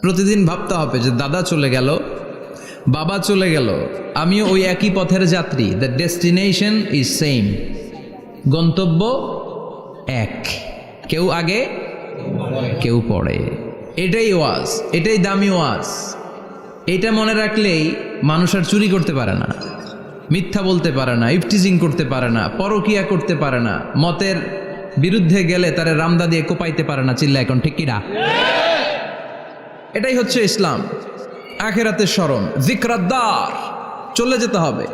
প্রতিদিন ভাবতে হবে যে দাদা চলে গেল, বাবা চলে গেল, আমিও ওই একই পথের যাত্রী। দ্য ডেস্টিনেশন ইজ সেম, গন্তব্য এক, কেউ আগে কেউ পরে। এটাই ওয়াজ, এটাই দামি ওয়াজ। এটা মনে রাখলেই মানুষ আর চুরি করতে পারে না, মিথ্যা বলতে পারে না, ইফটিজিং করতে পারে না, পরকিয়া করতে পারে না, মতের বিরুদ্ধে গেলে তারে রামদা দিয়ে কোপাইতে পারে না। চিল্লা এখন ঠিক কিনা? এটাই হচ্ছে ইসলাম। আখিরাতের স্মরণ, যিকরাদ্দার, চলে যেতে হবে।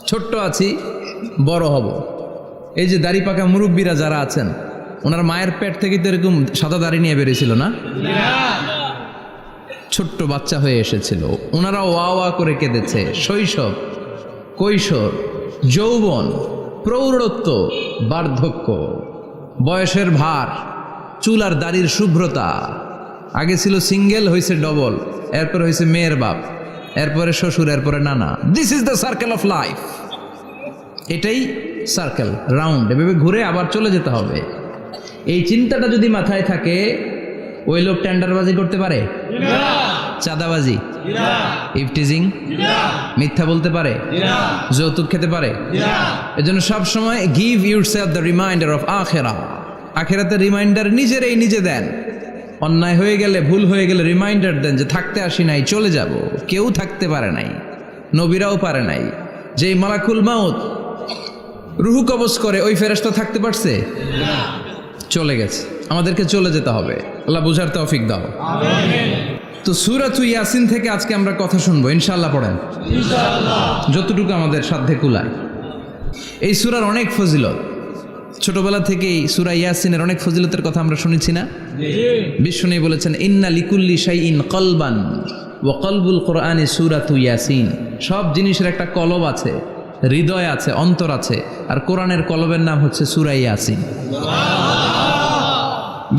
ছোট্ট আছি, বড় হব। এই যে দাড়ি পাকা মুরব্বীরা যারা আছেন, ওনার মায়ের পেট থেকে তো এরকম সাদা দাড়ি নিয়ে বেরিয়েছিল না? ছোট্ট বাচ্চা হয়ে এসেছিল, ওনারা ওয়া ওয়া করে কেঁদেছে। শৈশব, কৈশোর, যৌবন, প্রৌঢ়ত্ব, বার্ধক্য, বয়সের ভার, চুল আর দাড়ির শুভ্রতা। আগে ছিল সিঙ্গেল, হয়েছে ডবল, এরপর হয়েছে মেয়ের বাপ, এরপরে শ্বশুর, এরপরে নানা। This is the circle of life. এটাই সার্কেল, রাউন্ড, এভাবে ঘুরে আবার চলে যেতে হবে। এই চিন্তাটা যদি মাথায় থাকে, ওই লোক টেন্ডারবাজি করতে পারে? চাঁদাবাজি, ইফটিজিং, মিথ্যা বলতে পারে? যৌতুক খেতে পারে? এজন্য সবসময় give yourself the reminder of আখিরা। আখিরাতের রিমাইন্ডার নিজে দেন। অন্যায় হয়ে গেলে, ভুল হয়ে গেলে রিমাইন্ডার দেন যে থাকতে আসি নাই, চলে যাব। কেউ থাকতে পারে নাই, নবীরাও পারে নাই। যেই মালাকুল মাউত রুহু কবজ করে, ওই ফেরেশতা থাকতে পারছে? চলে গেছে। আমাদেরকে চলে যেতে হবে। আল্লাহ বুঝার তৌফিক দাও। তো সূরাতু ইয়াসিন থেকে আজকে আমরা কথা শুনবো, ইনশাআল্লাহ। পড়েন যতটুকু আমাদের সাধ্যে কুলায়। এই সূরার অনেক ফজিলত, ছোটবেলা থেকেই সূরা ইয়াসিনের অনেক ফজিলতের কথা আমরা শুনেছি না? বিশ্বনবী বলেছেন, ইন্না লিকুল্লি শাইইন কলবান ওয়া কলবুল কোরআনি সূরাতু ইয়াসিন। সব জিনিসের একটা কলব আছে, হৃদয় আছে, অন্তর আছে, আর কোরআনের কলবের নাম হচ্ছে সূরা ইয়াসিন।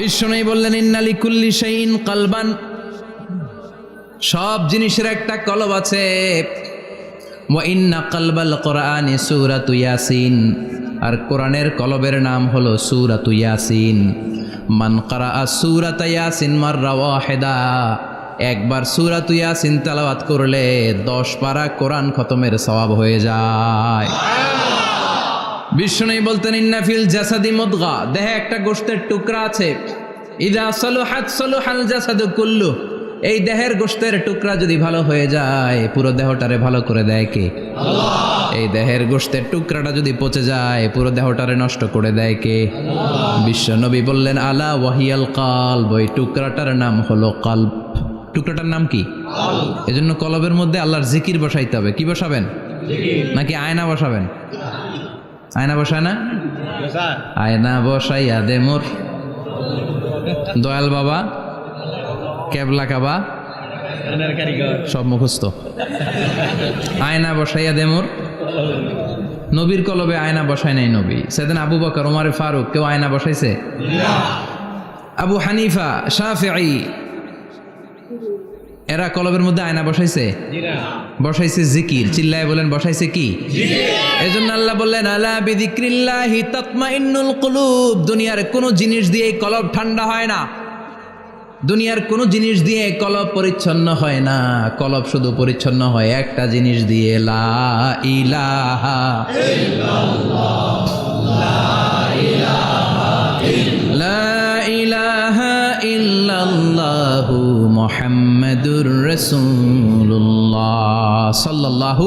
বিশ্বনবী বললেন, ইন্না লিকুল্লি শাইইন কলবান, সব জিনিসের একটা কলব আছে। ওয়া ইন্না কলবাল কোরআনি সূরাতু ইয়াসিন, আর কোরআনের কলবের নাম হলো সূরাতু ইয়াসিন। মান ক্বারাআ সূরাতা ইয়াসিন মাররা ওয়াহিদা, একবার সূরাতু ইয়াসিন তেলাওয়াত করলে 10 পারা কোরআন খতমের সওয়াব হয়ে যায়। বিশ্বনবী বলতেন, ইন্না ফিল জাসাদি মুদগা, দেহে একটা গোশতের টুকরা আছে। ইযা সালুহাত সালুহাল জাসাদু কুল্লু, এই দেহের গোশতের টুকরা যদি ভালো হয়ে যায়, পুরো দেহটারে ভালো করে দেয় কে? আল্লাহ। এই দেহের গোশতের টুকরাটা যদি পচে যায়, পুরো দেহটারে নষ্ট করে দেয় কে? বিশ্বনবী বললেন, আলা ওয়াহিয়াল কলব, ওই টুকরাটার নাম হলো কলব। টুকরাটার নাম কি? এজন্য কলবের মধ্যে আল্লাহর জিকির বসাইতে হবে। কি বসাবেন? নাকি আয়না বসাবেন? আয়না বসায় না? আয়না বসাইয়া দে মোর দয়াল বাবা, কেবলা কাবা, সব মুখস্থ। আয়না বসাইয়া দে মোর। নবীর কলবে আয়না বসায় নাই নবী। সেদিন আবু বকর, ওমর ফারুক, কেউ আয়না বসাইছে? আবু হানিফা, শাফিঈ, এরা কলবের মধ্যে আয়না বসাইছে? বসাইছে জিকির। চিল্লায় বলেন, বসাইছে কি? এজন্য আল্লাহ বললেন, আলা বিযিক্রিল্লাহি তাতমাইন্নুল কুলুব। দুনিয়ার কোনো জিনিস দিয়ে কলব ঠান্ডা হয় না, দুনিয়ার কোনো জিনিস দিয়ে কলব পরিচ্ছন্ন হয় না। কলব শুধু পরিচ্ছন্ন হয় একটা জিনিস দিয়ে, লা ইলাহা ইল্লাল্লাহ, লা ইলাহা ইল্লাল্লাহ, লা ইলাহা ইল্লাল্লাহু মুহাম্মাদুর রাসূলুল্লাহ সাল্লাল্লাহু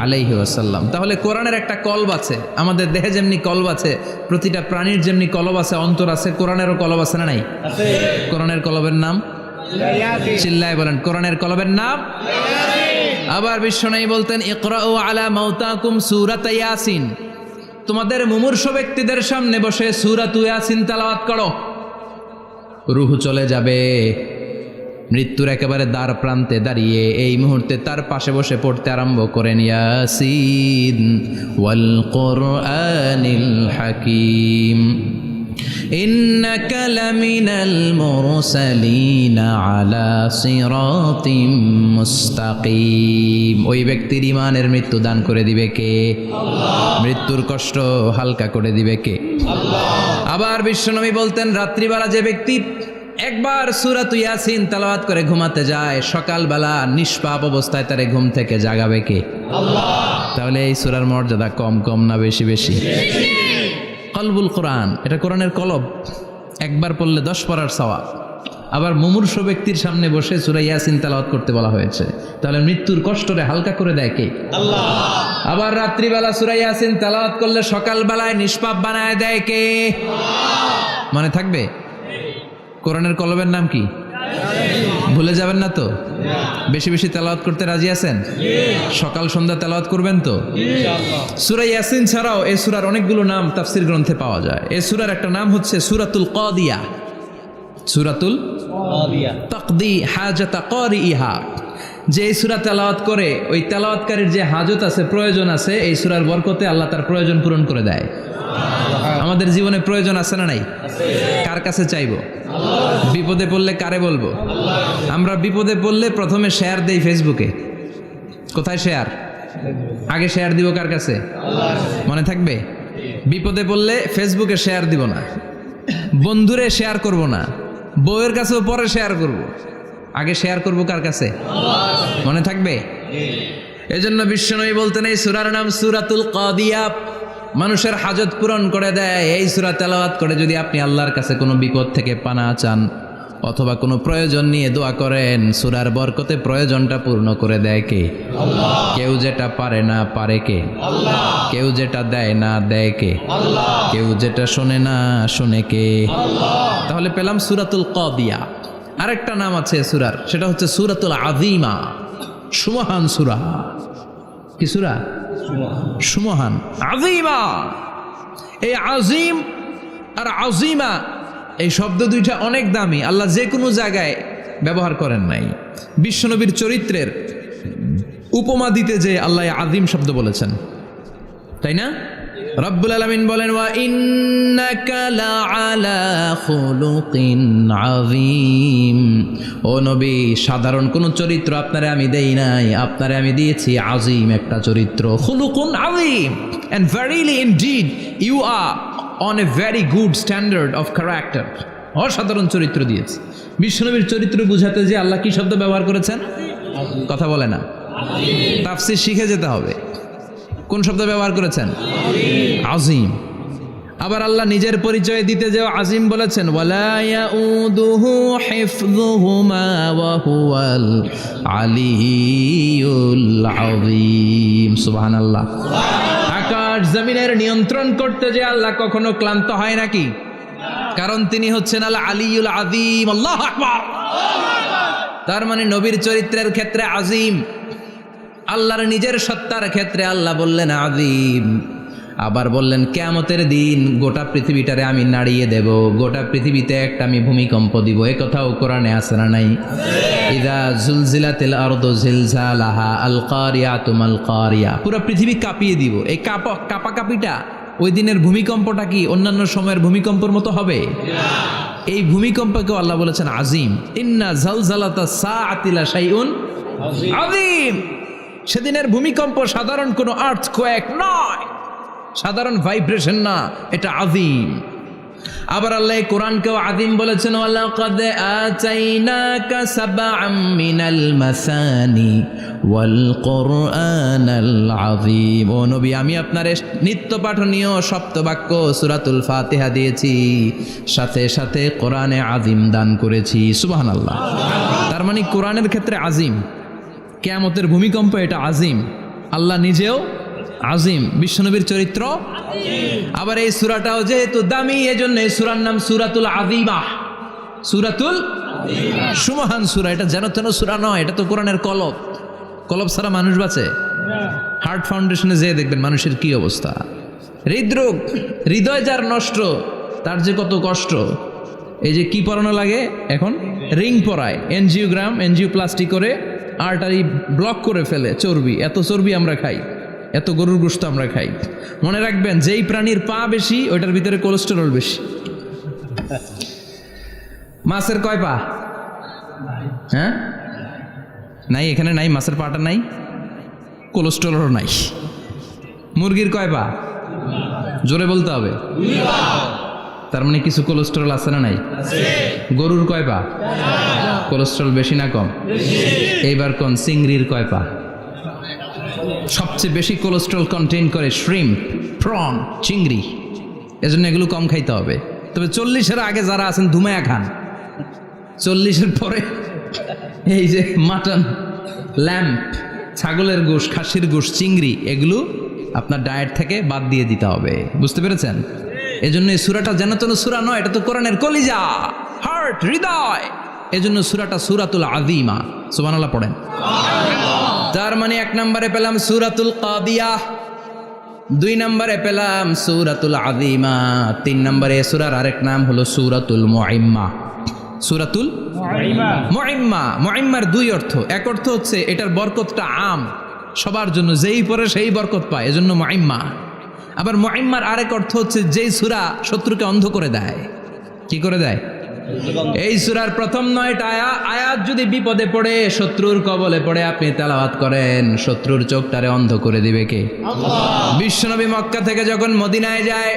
আলাইহি ওয়াসাল্লাম। তাহলে কোরআনের একটা কলব আছে। আমাদের দেহে যেমনি কলব আছে, প্রতিটা প্রাণীর যেমনি কলব আছে, অন্তর আছে, কোরআনেরও কলব আছে না নাই? কোরআনের কলবের নাম? চিল্লায় বলেন, কোরআনের কলবের নাম? আবার বিশ্বনবী বলতেন, ইকরাউ আলা মাউতাকুম সূরাতা ইয়াসিন, তোমাদের মুমূর্ষু ব্যক্তিদের সামনে বসে সূরাতু ইয়াসিন তেলাওয়াত করো। রূহ চলে যাবে, মৃত্যুর একেবারে দ্বার প্রান্তে দাঁড়িয়ে এই মুহূর্তে তার পাশে বসে পড়তে আরম্ভ করেন, ইয়াসিন ওয়াল কুরআনিল হাকীম ইন্নাকা লামিনাল মুরসালিনা আলা সিরাতিম মুস্তাকিম। ওই ব্যক্তির ঈমানের মৃত্যু দান করে দিবে কে? আল্লাহ। মৃত্যুর কষ্ট হালকা করে দিবে কে? আল্লাহ। আবার বিশ্বনবী বলতেন, রাত্রিবেলা যে ব্যক্তি একবার সূরাত ইয়াসিন তেলাওয়াত করে ঘুমাতে যায়, সকালবেলা নিষ্পাপ অবস্থায় তারে ঘুম থেকে জাগাবে কে? আল্লাহ। তাহলে এই সূরার মর্যাদা কম কম না বেশি বেশি? কলবুল কোরআন, এটা কোরআনের কলব, একবার পড়লে 10 পড়ার সওয়াব। আবার মুমূর্ষু ব্যক্তির সামনে বসে সূরা ইয়াসিন তেলাওয়াত করতে বলা হয়েছে, তাহলে মৃত্যুর কষ্টরে হালকা করে দেয় কে? আল্লাহ। আবার রাত্রিবেলা সূরা ইয়াসিন তেলাওয়াত করলে সকালবেলায় নিষ্পাপ বানায় দেয় কে? আল্লাহ। মনে থাকবে? কোরআনের কলবের নাম কি? ভুলে যাবেন না তো? বেশি বেশি তেলাওয়াত করতে রাজি আছেন? সকাল সন্ধ্যা তেলাওয়াত করবেন তো? সূরা ইয়াসিন ছাড়াও এই সূরার অনেকগুলো নাম তাফসীর গ্রন্থে পাওয়া যায়। এই সূরার একটা নাম হচ্ছে সূরাতুল কাদিয়া। সূরাতুল কাদিয়া, তাকদি হাজাতা কারিইহা। যে এই সূরা তেলাওয়াত করে ওই তেলাওয়াতকারীর যে হাজত আছে, প্রয়োজন আছে, এই সূরার বরকতে আল্লাহ তার প্রয়োজন পূরণ করে দেয়। আমাদের জীবনে প্রয়োজন আছে না নাই? কার কাছে চাইবো? বিপদে পড়লে কারে বলবো? আমরা বিপদে পড়লে প্রথমে শেয়ার দেই ফেসবুকে। কোথায় শেয়ার? আগে শেয়ার দিব কার কাছে? মনে থাকবে? বিপদে পড়লে ফেসবুকে শেয়ার দিব না, বন্ধুরে শেয়ার করব না, বউয়ের কাছেও পরে শেয়ার করব, আগে শেয়ার করব কার কাছে? মনে থাকবে? এজন্য বিশ্বনবী বলতেন এই সূরার নাম সূরাতুল কাদিয়া, মানুষের হাজত পূরণ করে দেয়। এই সূরা তেলাওয়াত করে যদি আপনি আল্লাহর কাছে কোনো বিপদ থেকে পানা চান অথবা কোনো প্রয়োজন নিয়ে দোয়া করেন, সূরার বরকতে প্রয়োজনটা পূর্ণ করে দেয় কে? আল্লাহ। কেউ যেটা পারে না পারে কে? আল্লাহ। কেউ যেটা দেয় না দেয় কে? আল্লাহ। কেউ যেটা শোনে না শোনে কে? আল্লাহ। তাহলে পেলাম সূরাতুল কাদিয়া। আরেকটা নাম আছে সূরার, সেটা হচ্ছে সূরাতুল আযীমা, সুমহান সূরা। কি সূরা? সুমহান, আযীমা। এই আযীম আর আযীমা এই শব্দ দুইটা অনেক দামি, আল্লাহ যে কোনো জায়গায় ব্যবহার করেন নাই। বিশ্বনবীর চরিত্রের উপমা দিতে যে আল্লাহ আযীম শব্দ বলেছেন, তাই না? রব্বুল আলামিন বলেন ওয়া ইন্নাকা লাআলা খুলুকিন আযীম। ও নবী, সাধারণ কোন চরিত্র আপনারে আমি দেই নাই, আপনারে আমি দিয়েছি আযীম একটা চরিত্র। খুলুকুন আযীম, and verily indeed you are on a very good standard of character. অসাধারণ চরিত্র দিয়েছে। বিশ্বনবীর চরিত্র বুঝাতে যে আল্লাহ কি শব্দ ব্যবহার করেছেন? কথা বলে না, তাফসীর শিখে যেতে হবে। কোন শব্দ ব্যবহার করেছেন? আযীম। আবার আল্লাহ নিজের পরিচয় দিতে যে আযীম বলেছেন, ওয়ালা ইয়াউদুহু হিফযুহুমা ওয়া হুয়াল আলিয়্যুল আযীম। সুবহানাল্লাহ। আকাশ জমিনের নিয়ন্ত্রণ করতে যে আল্লাহ কখনো ক্লান্ত হয় নাকি? কারণ তিনি হচ্ছেন আল আলিয়্যুল আযীম। আল্লাহু আকবার। তার মানে নবীর চরিত্রের ক্ষেত্রে আযীম, আল্লাহর নিজের সত্তার ক্ষেত্রে আল্লাহ বললেন আযীম। আবার বললেন কিয়ামতের দিন গোটা পৃথিবীটারে আমি নাড়িয়ে দেব, গোটা পৃথিবীতে একটা আমি ভূমিকম্প দিব। এই কথাও কোরআনে আছে না নাই? ইযা জুলজিলাতিল আরদু জিলজালাহা আল কারিয়াতু মাল কারিয়া। পুরো পৃথিবী কাঁপিয়ে দিব। এই কাঁপাকাঁপিটা ওই দিনের ভূমিকম্পটা কি অন্যান্য সময়ের ভূমিকম্পের মতো হবে? এই ভূমিকম্পকে আল্লাহ বলেছেন আযীম। ইন্না জালজালাতাস সাআতি লা শাইউন আযীম। সেদিনের ভূমিকম্প সাধারণ কোনো আর্থকোয়েক নয়, সাধারণ ভাইব্রেশন না, এটা আযীম। আবার আল্লাহ কোরআনকেও আযীম বলেছেন, ওয়ালাকাদ আতাইনাকা সাবআম মিনাল মাসানি ওয়াল কুরআনাল আযীম। ও নবী, আমি আপনার নিত্য পাঠনীয় সপ্তবাক্য সূরাতুল ফাতিহা দিয়েছি, সাথে সাথে কোরআনে আযীম দান করেছি। সুবহানাল্লাহ। তার মানে কোরআনের ক্ষেত্রে আযীম, কিয়ামতের ভূমিকম্প এটা আযীম, আল্লাহ নিজেও আযীম, বিশ্বনবীর চরিত্র। আবার এই সূরাটাও যেহেতু দামি, এজন্য এই সূরার নাম সূরাতুল আযীমা, সূরাতুল সুমহান সূরা। এটা যেন তেন সূরা নয়, এটা তো কোরআনের কলব। কলব ছাড়া মানুষ বাঁচে? হার্ট ফাউন্ডেশনে যেয়ে দেখবেন মানুষের কি অবস্থা। হৃদরোগ, হৃদয় যার নষ্ট, তার যে কত কষ্ট। এই যে কি পরানো লাগে এখন? রিং পরায়, এনজিওপ্লাস্টি করে আর্টারি ব্লক করে ফেলে। চর্বি, এত চর্বি আমরা খাই, এত গরুর গোশত আমরা খাই। মনে রাখবেন, যেই প্রাণীর পা বেশি ওইটার ভিতরে কোলেস্টেরল বেশি। মাছের কয় পা? হ্যাঁ, নাই, এখানে নাই, মাছের পাটা নাই, কোলেস্টেরলও নাই। মুরগির কয় পা? জোরে বলতে হবে। তার মানে কিছু কোলেস্টেরল আছে না নাই? গরুর কয় পা? কোলেস্টেরল বেশি না কম? এইবার কোন চিংড়ির কয় পা? সবচেয়ে বেশি কোলেস্টেরল কন্টেইন করে শ্রিম্প, প্রন, চিংড়ি। এজন্য এগুলো কম খাইতে হবে। তবে 40-এর আগে যারা আছেন ধুমায়া খান, 40-এর পরে এই যে মাটন, ল্যাম্প, ছাগলের গোশ, খাসির গোশ, চিংড়ি, এগুলো আপনার ডায়েট থেকে বাদ দিয়ে দিতে হবে। বুঝতে পেরেছেন? এজন্য এই সূরাটা যেন তেন সূরা নয়, এটা তো কোরআনের কলিজা, হার্ট, হৃদয়। এজন্য সূরাটা সূরাতুল আযীমা। সুবহানাল্লাহ পড়েন। তার মানে 1 নম্বরে পেলাম সূরাতুল কাদিয়াহ, 2 নম্বরে পেলাম সূরাতুল আযীমা, 3 নম্বরে সূরার আরেক নাম হলো সূরাতুল মুআইম্মা। সূরাতুল মুআইম্মা। মুআইম্মার 2 অর্থ। এক অর্থ হচ্ছে এটার বরকতটা আম, সবার জন্য, যেই পড়ে সেই বরকত পায়, এজন্য মুআইম্মা। আবার মুআইম্মার আরেক অর্থ হচ্ছে যেই সূরা শত্রুকে অন্ধ করে দেয়। কি করে দেয়? এই সূরার প্রথম 9টা আয়াত যদি বিপদে পড়ে, শত্রুর কবলে পড়ে আপনি তেলাওয়াত করেন, শত্রুর চোখটারে অন্ধ করে দিবে কে? আল্লাহ। বিশ্বনবী মক্কা থেকে যখন মদিনায় যায়,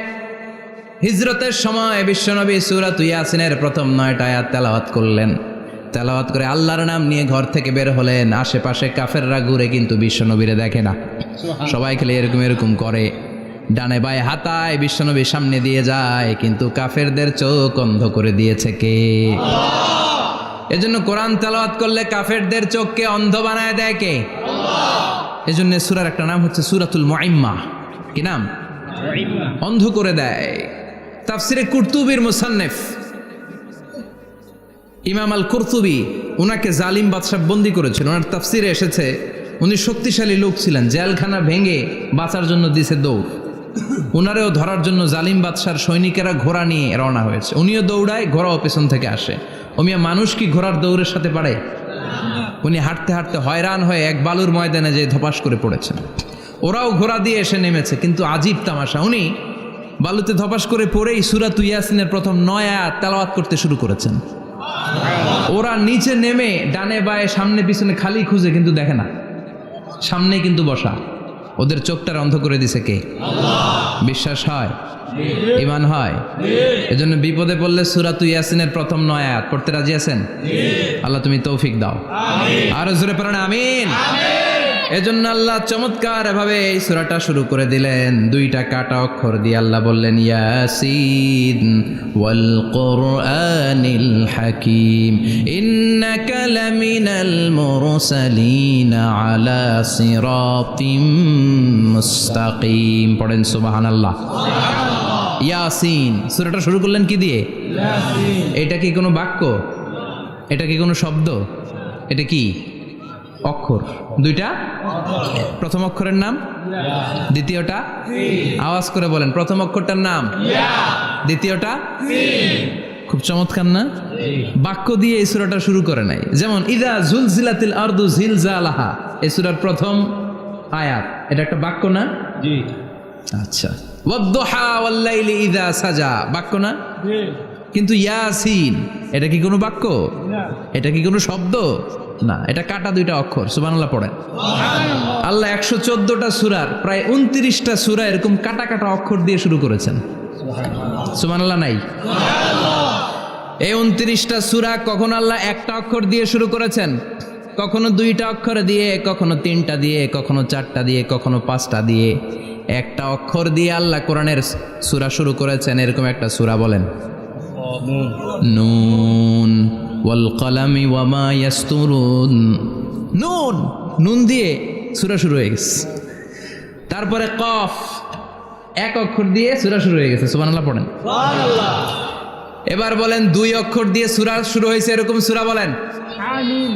হিজরতের সময় বিশ্বনবী সূরাত ইয়াসিনের প্রথম 9টা আয়াত তেলাওয়াত করলেন। তেলাওয়াত করে আল্লাহর নাম নিয়ে ঘর থেকে বের হলেন। আশেপাশে কাফেররা ঘুরে কিন্তু বিশ্বনবীরে দেখে না, সবাই খেলে এরকম এরকম করে, ডানে বায়ে হাতায়, বিশ্বনবী সামনে দিয়ে যায়, কিন্তু কাফেরদের চোখ অন্ধ করে দিয়েছে কে? আল্লাহ। এজন্য কোরআন তেলাওয়াত করলে কাফেরদের চোখকে অন্ধ বানায় দেয় কে? আল্লাহ। এজন্য সূরার একটা নাম হচ্ছে সূরাতুল মুআইম্মা। কি নাম? অন্ধ করে দেয়। তাফসিরে কুরতুবির মুসান্নিফ ইমাম আল কুরতুবি, উনাকে জালিম বাদশা বন্দী করেছিল। ওনার তাফসিরে এসেছে উনি শক্তিশালী লোক ছিলেন, জেলখানা ভেঙে বাঁচার জন্য দিছে দৌড়। উনারেও ধরার জন্য জালিম বাদশার সৈনিকেরা ঘোড়া নিয়ে রওনা হয়েছে। উনিও দৌড়ায়, ঘোড়াও পেছন থেকে আসে। ওমিয়া মানুষ কি ঘোড়ার দৌড়ের সাথে পারে? উনি হাঁটতে হাঁটতে হয়রান হয়ে এক বালুর ময়দানে যে ধপাস করে পড়েছেন। ওরাও ঘোড়া দিয়ে এসে নেমেছে, কিন্তু আজীব তামাশা, উনি বালুতে ধপাস করে পড়েই সূরাত ইয়াসিনের প্রথম 9 আয়াত তেলাওয়াত করতে শুরু করেছেন। ওরা নিচে নেমে ডানে বায়ে সামনে পিছনে খালি খুঁজে, কিন্তু দেখে না, সামনে কিন্তু বসা। ওদের চোখটার অন্ধ করে দিছে কে? আল্লাহ। বিশ্বাস হয়? ঈমান হয়? এজন্য বিপদে পড়লে সূরাত ইয়াসিনের প্রথম 9 আয়াত পড়তে রাজি আছেন? আল্লাহ তুমি তৌফিক দাও। আমিন। আর জোরে পড়েন আমিন। এজন্য আল্লাহ চমৎকার ভাবে এই সূরাটা শুরু করে দিলেন। 2টা কাটা অক্ষর দিয়ে আল্লাহ বললেন ইয়াসিন ওয়াল কুরআনিল হাকীম ইন্নাকা লামিনাল মুরসালিন আলা সিরাতিম মুস্তাকিম। পড়েন সুবহানাল্লাহ। ইয়াসিন। সূরাটা শুরু করলেন কি দিয়ে? ইয়াসিন। এটা কি কোনো বাক্য? এটা কি কোনো শব্দ? এটা কি অক্ষর? 2টা। প্রথম অক্ষরের নাম, দ্বিতীয়টা আওয়াজ করে বলেন, প্রথম অক্ষরটার নাম, দ্বিতীয়টা। খুব চমৎকার না? বাক্য দিয়ে এই সূরাটা শুরু করে নাই। যেমন ইযা জুলজিলাতিল আরদু জিলজালাহা, এই সূরার প্রথম আয়াত, এটা একটা বাক্য না? জি। আচ্ছা। ওয়াদ-দুহা ওয়াল-লাইলি ইযা সাজা, বাক্য না? জি। কিন্তু ইয়াসিন, এটা কি কোনো বাক্য? না। এটা কি কোনো শব্দ? না, এটা কাটা 2টা অক্ষর। সুবহানাল্লাহ পড়েন। আল্লাহ 114টা সূরার প্রায় 29টা সূরা এরকম কাটা কাটা অক্ষর দিয়ে শুরু করেছেন। সুবহানাল্লাহ নাই? এই 29টা সূরা কখনো আল্লাহ একটা অক্ষর দিয়ে শুরু করেছেন, কখনো 2টা অক্ষর দিয়ে, কখনো 3টা দিয়ে, কখনো 4টা দিয়ে, কখনো 5টা দিয়ে। একটা অক্ষর দিয়ে আল্লাহ কোরআনের সূরা শুরু করেছেন। এরকম একটা সূরা বলেন। নুন ওয়াল কলামি ওয়ামা ইয়াসতুরুন। নুন, নুন দিয়ে সূরা শুরু হয়ে গেছে। তারপরে কফ, এক অক্ষর দিয়ে সূরা শুরু হয়ে গেছে। সুবহানাল্লাহ পড়েন। সুবহানাল্লাহ। এবার বলেন 2 অক্ষর দিয়ে সূরা শুরু হয়েছে এরকম সূরা বলেন। আমিন।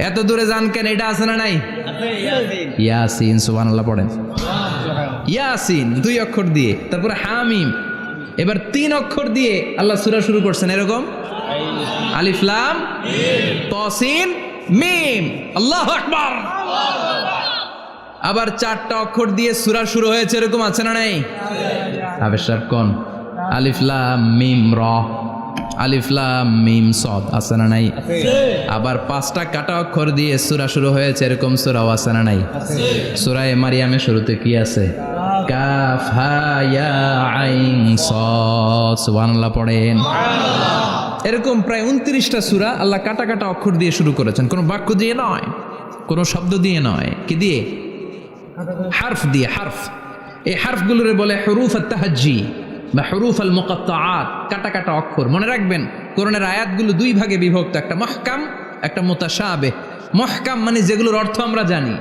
এত দূরে যান কেন? এটা আছে না নাই? আছে। ইয়াসিন। ইয়াসিন। সুবহানাল্লাহ পড়েন। ইয়াসিন 2 অক্ষর দিয়ে। তারপরে হামিম। এবার 3 অক্ষর দিয়ে আল্লাহ সূরা শুরু করছেন এরকম, আলিফ লাম মিম তাসিন মিম। আল্লাহু আকবার। আবার 4টা অক্ষর দিয়ে সূরা শুরু হয়েছে এরকম আছে না নাই? আবেশার কোন? আলিফ লাম মিম র, আলিফ লাম মিম সদ আছে না নাই? আবার 5টা কাটা অক্ষর দিয়ে সূরা শুরু হয়েছে এরকম সূরাও আছে না নাই? সূরা মারিয়ামের শুরুতে কি আছে? কাফ হা ইয়া আইন সাদ। সুবহানাল্লাহ পড়েন। এরকম প্রায় 29টা সূরা আল্লাহ কাটা কাটা অক্ষর দিয়ে শুরু করেছেন, কোনো বাক্য দিয়ে নয়, কোনো শব্দ দিয়ে নয়, কি দিয়ে? হারফ দিয়ে। হারফ, এই হারফগুলোরে বলে হুরুফ আত-তাহাজ্জি বা হুরুফ আল মুকাত্তাআত, কাটা কাটা অক্ষর। মনে রাখবেন কোরআনের আয়াতগুলো দুই ভাগে বিভক্ত, একটা মুহকাম, একটা মুতাশাবিহ। মুহকাম মানে যেগুলোর অর্থ আমরা জানি,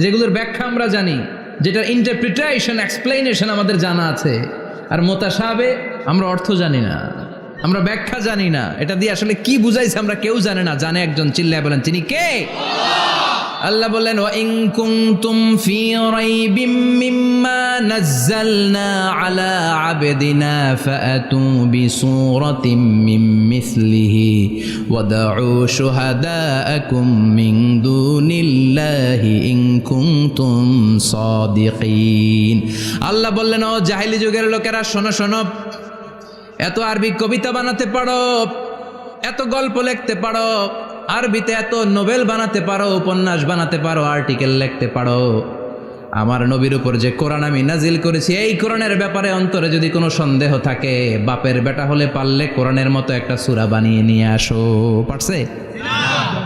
যেগুলোর ব্যাখ্যা আমরা জানি, যেটার ইন্টারপ্রিটেশন এক্সপ্লেনেশন আমাদের জানা আছে। আর মুতাশাবিহ আমরা অর্থ জানি না, আমরা ব্যাখ্যা জানি না, এটা দিয়ে আসলে কি বুঝাইছে আমরা কেউ জানে না। জানে একজন, চিল্লায় বলেন তিনি কে? আল্লাহ বললেন ওয়া ইন কুনতুম ফি রাইবিম মিম্মা নাযালনা আলা আবদিনা ফাআতু বিসূরাতিন মিন মিসলিহি ওয়াদউ শুহাদাআকুম মিন দুনিল্লাহি ইন কুনতুম সাদিকিন। আল্লাহ বললেন ও জাহেলি যুগের লোকেরা, শোনো শোনো, এত আরবি কবিতা বানাতে পারো, এত গল্প লিখতে পারো, আরবিতে এত নোবেল বানাতে পারো, উপন্যাস বানাতে পারো, আর্টিকেল লিখতে পারো, আমার নবীর উপর যে কোরআন আমি নাজিল করেছি এই কোরআনের ব্যাপারে অন্তরে যদি কোনো সন্দেহ থাকে, বাপের বেটা হলে পারলে কোরআনের মতো একটা সূরা বানিয়ে নিয়ে আসো। পারছে?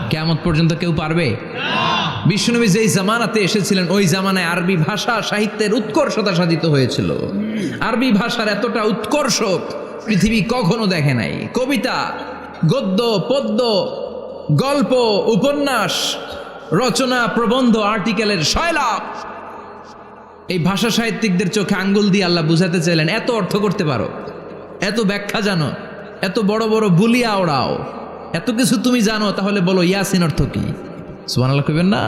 কিয়ামত পর্যন্ত কেউ পারবে? বিশ্বনবী যেই জামানাতে এসেছিলেন ওই জামানায় আরবি ভাষা সাহিত্যের উৎকর্ষতা সাধিত হয়েছিল। আরবি ভাষার এতটা উৎকর্ষ পৃথিবী কখনো দেখে নাই। কবিতা, গদ্য, পদ্য, গল্প, উপন্যাস, রচনা, প্রবন্ধ, আর্টিকেলের শয়লাভ। এই ভাষা সাহিত্যিকদের চোখে আঙ্গুল দিয়ে আল্লাহ বুঝাতে চাইলেন এত অর্থ করতে পারো, এত ব্যাখ্যা জানো, এত বড় বড় বুলিয়া ওড়াও, এত কিছু তুমি জানো, তাহলে বলো ইয়াসিন অর্থ কি? সুবহানাল্লাহ কইবেন না?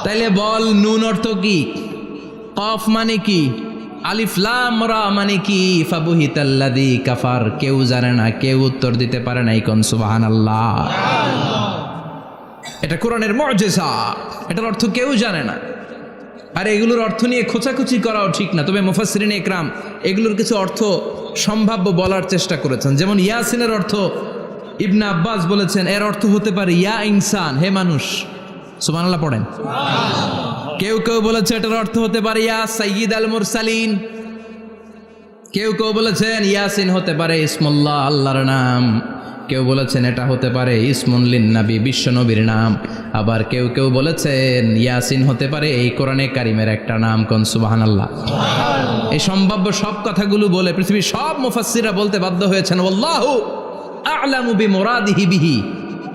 তাইলে বল নুন অর্থ কি? কফ মানে কি? আলিফ লাম রা মানে কি? ফাবুহিতাল্লাযী কাফার। কেউ জানে না, কেউ উত্তর দিতে পারে না। কোন সুবহানাল্লাহ। এটা কোরআনের মুজিজা, এটার অর্থ কেউ জানে না। আর এগুলোর অর্থ নিয়ে খোঁচাখুচি করাও ঠিক না। তবে মুফাসসিরিনে ইকরাম এগুলোর কিছু অর্থ সম্ভাব্য বলার চেষ্টা করেছেন। যেমন ইয়াসিনের অর্থ ইবনে আব্বাস বলেছেন এর অর্থ হতে পারে ইয়া ইনসান, হে মানুষ। সুবহানাল্লাহ পড়েন। কেউ কেউ বলেছে এটার অর্থ হতে পারে ইয়া সাইয়্যিদ আল মুরসালিন। কেউ কেউ বলেছেন ইয়াসিন হতে পারে ইসমুল্লাহ, আল্লাহর নাম। কেউ বলেছেন এটা হতে পারে ইসমুন লিন নবী, বিশ্ব নবীর নাম। আবার কেউ কেউ বলেছেন ইয়াসিন হতে পারে এই কোরআনে কারিমের একটা নাম। কোন সুবহানাল্লাহ। এই সম্ভাব্য সব কথাগুলো বলে পৃথিবীর সব মুফাসসিররা বলতে বাধ্য হয়েছেন আল্লাহু আ'লামু বিমুরাদিহি বিহি।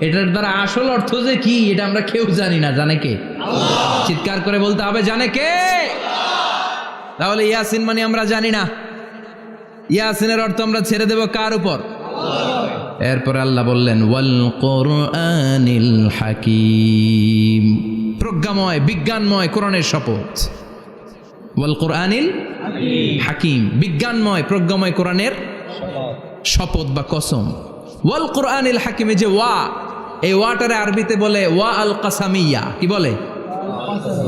এটার দ্বারা আসল অর্থ যে কি এটা আমরা কেউ জানি না। জানে কে? আল্লাহ। চিৎকার করে বলতে হবে জানে কে? আল্লাহ। তাহলে ইয়াসিন মানে আমরা জানি না। ইয়াসিনের অর্থ আমরা ছেড়ে দেব কার উপর? আল্লাহ। এরপর আল্লাহ বললেন ওয়াল কুরআনিল হাকীম। প্রজ্ঞাময়, বিজ্ঞানময় কোরআনের শপথ। ওয়াল কুরআনিল হাকীম, বিজ্ঞানময়, প্রজ্ঞাময় কোরআনের শপথ বা কসম। ওয়াল কুরআনিল হাকিমে যে ওয়া, এই ওয়াটারে আরবিতে বলে ওয়া আল কাসামিয়া। কি বলে?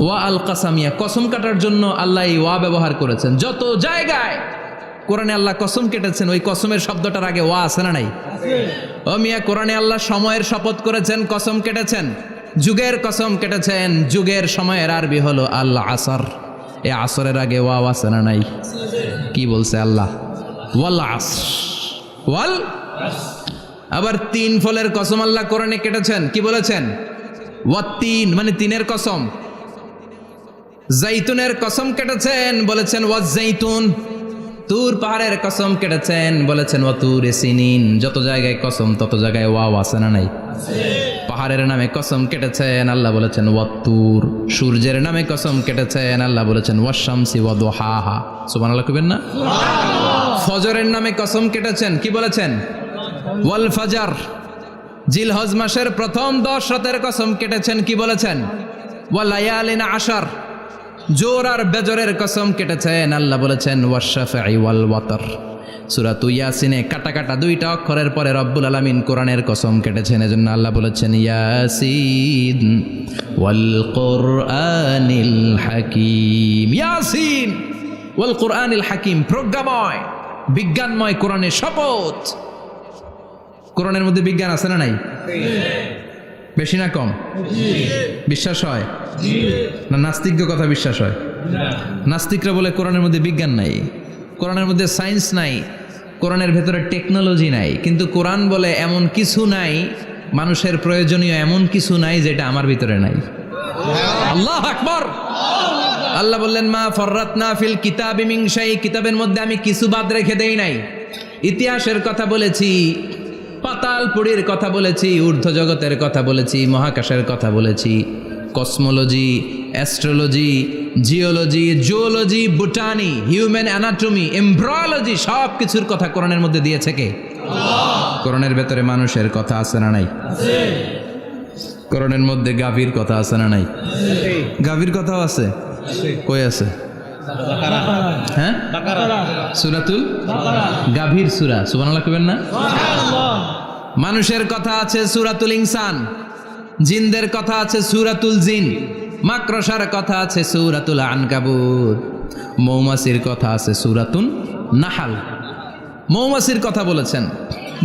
ওয়া আল কাসামিয়া। কসম কাটার জন্য আল্লাহ এই ওয়া ব্যবহার করেছেন। যত জায়গায় কোরআনে আল্লাহ কসম কেটেছেন ওই কসমের শব্দটার আগে ওয়া আছে না নাই? ও মিয়া, কোরআনে আল্লাহ সময়ের শপথ করেছেন, কসম কেটেছেন, যুগের কসম কেটেছেন। যুগের সময়ের আরবি হলো আল আসর। এই আসরের আগে ওয়া আছে না নাই? কি বলছে আল্লাহ? ওয়াল আসর, ওয়াল। আবার তিন ফলের কসম আল্লাহ কোরআনে কেটেছেন। কি বলেছেন? ওয়াত্তিন মানে তিনের কসম। জাইতুনের কসম কেটেছেন, বলেছেন ওয়াজ্জাইতুন। তুর পাহাড়ের কসম কেটেছেন, বলেছেন ওয়াতুরে সিনিন। যত জায়গায় কসম তত জায়গায় ওয়াও আছে না নাই? পাহাড়ের নামে কসম কেটেছেন, আল্লাহ বলেছেন ওয়াতুর। সূর্যের নামে কসম কেটেছেন, আল্লাহ বলেছেন ওয়াশ-শামসি ওয়াদুহাহা। সুবহানাল্লাহ কইবেন না? ফজরের নামে কসম কেটেছেন, কি বলেছেন? ওয়াল ফাজর। জিলহজ মাসের প্রথম 10 রাতের কসম কেটেছেন, কি বলেছেন? ওয়াল লায়ালিন আশর। জোর আর বেজরের কসম কেটেছেন, আল্লাহ বলেছেন ওয়াশ-শাফঈ ওয়াল ওয়াতর। সূরা ইয়াসিনে কাটা কাটা 2টা অক্ষরের পরে রব্বুল আলামিন কোরআনের কসম কেটেছেন। এজন্য আল্লাহ বলেছেন ইয়াসিন ওয়াল কুরআনিল হাকীম। ইয়াসিন ওয়াল কুরআনিল হাকীম, প্রজ্ঞাময়, বিজ্ঞানময় কোরআনের শপথ। কোরআনের মধ্যে বিজ্ঞান আছে না নাই? বেশি না কম? বিশ্বাস হয় না নাস্তিক্য কথা বিশ্বাস হয়? নাস্তিকরা বলে কোরআনের মধ্যে বিজ্ঞান নাই, কোরআনের মধ্যে সায়েন্স নাই, কোরআনের ভেতরে টেকনোলজি নাই। কিন্তু কোরআন বলে এমন কিছু নাই, মানুষের প্রয়োজনীয় এমন কিছু নাই যেটা আমার ভিতরে নাই। আল্লাহু আকবার। আল্লাহ বললেন মা ফররাতনা ফিল কিতাবি মিন শাই, কিতাবের মধ্যে আমি কিছু বাদ রেখে দেই নাই। ইতিহাসের কথা বলেছি, পাতালপুরীর কথা বলেছি, ঊর্ধ্ব জগতের কথা বলেছি, মহাকাশের কথা বলেছি, cosmology, astrology, geology, zoology, botany, human anatomy, embryology, সব কিছুর কথা কোরআনের মধ্যে দিয়েছে কে? কোরআনের ভেতরে মানুষের কথা আছে না নাই? কোরআনের মধ্যে গাভীর কথা আছে না নাই? গাভীর কথাও আছে। কই আছে? হ্যাঁ, সূরাতুল গাভীর সূরা। সুবহানাল্লাহ কইবেন না? মানুষের কথা আছে সূরাতুল ইনসান, জিনদের কথা আছে সূরাতুল জিন, মাকড়সার কথা আছে সূরাতুল আনকাবুত, মৌমাছির কথা আছে সূরাতুন নাহাল। মৌমাছির কথা বলেছেন,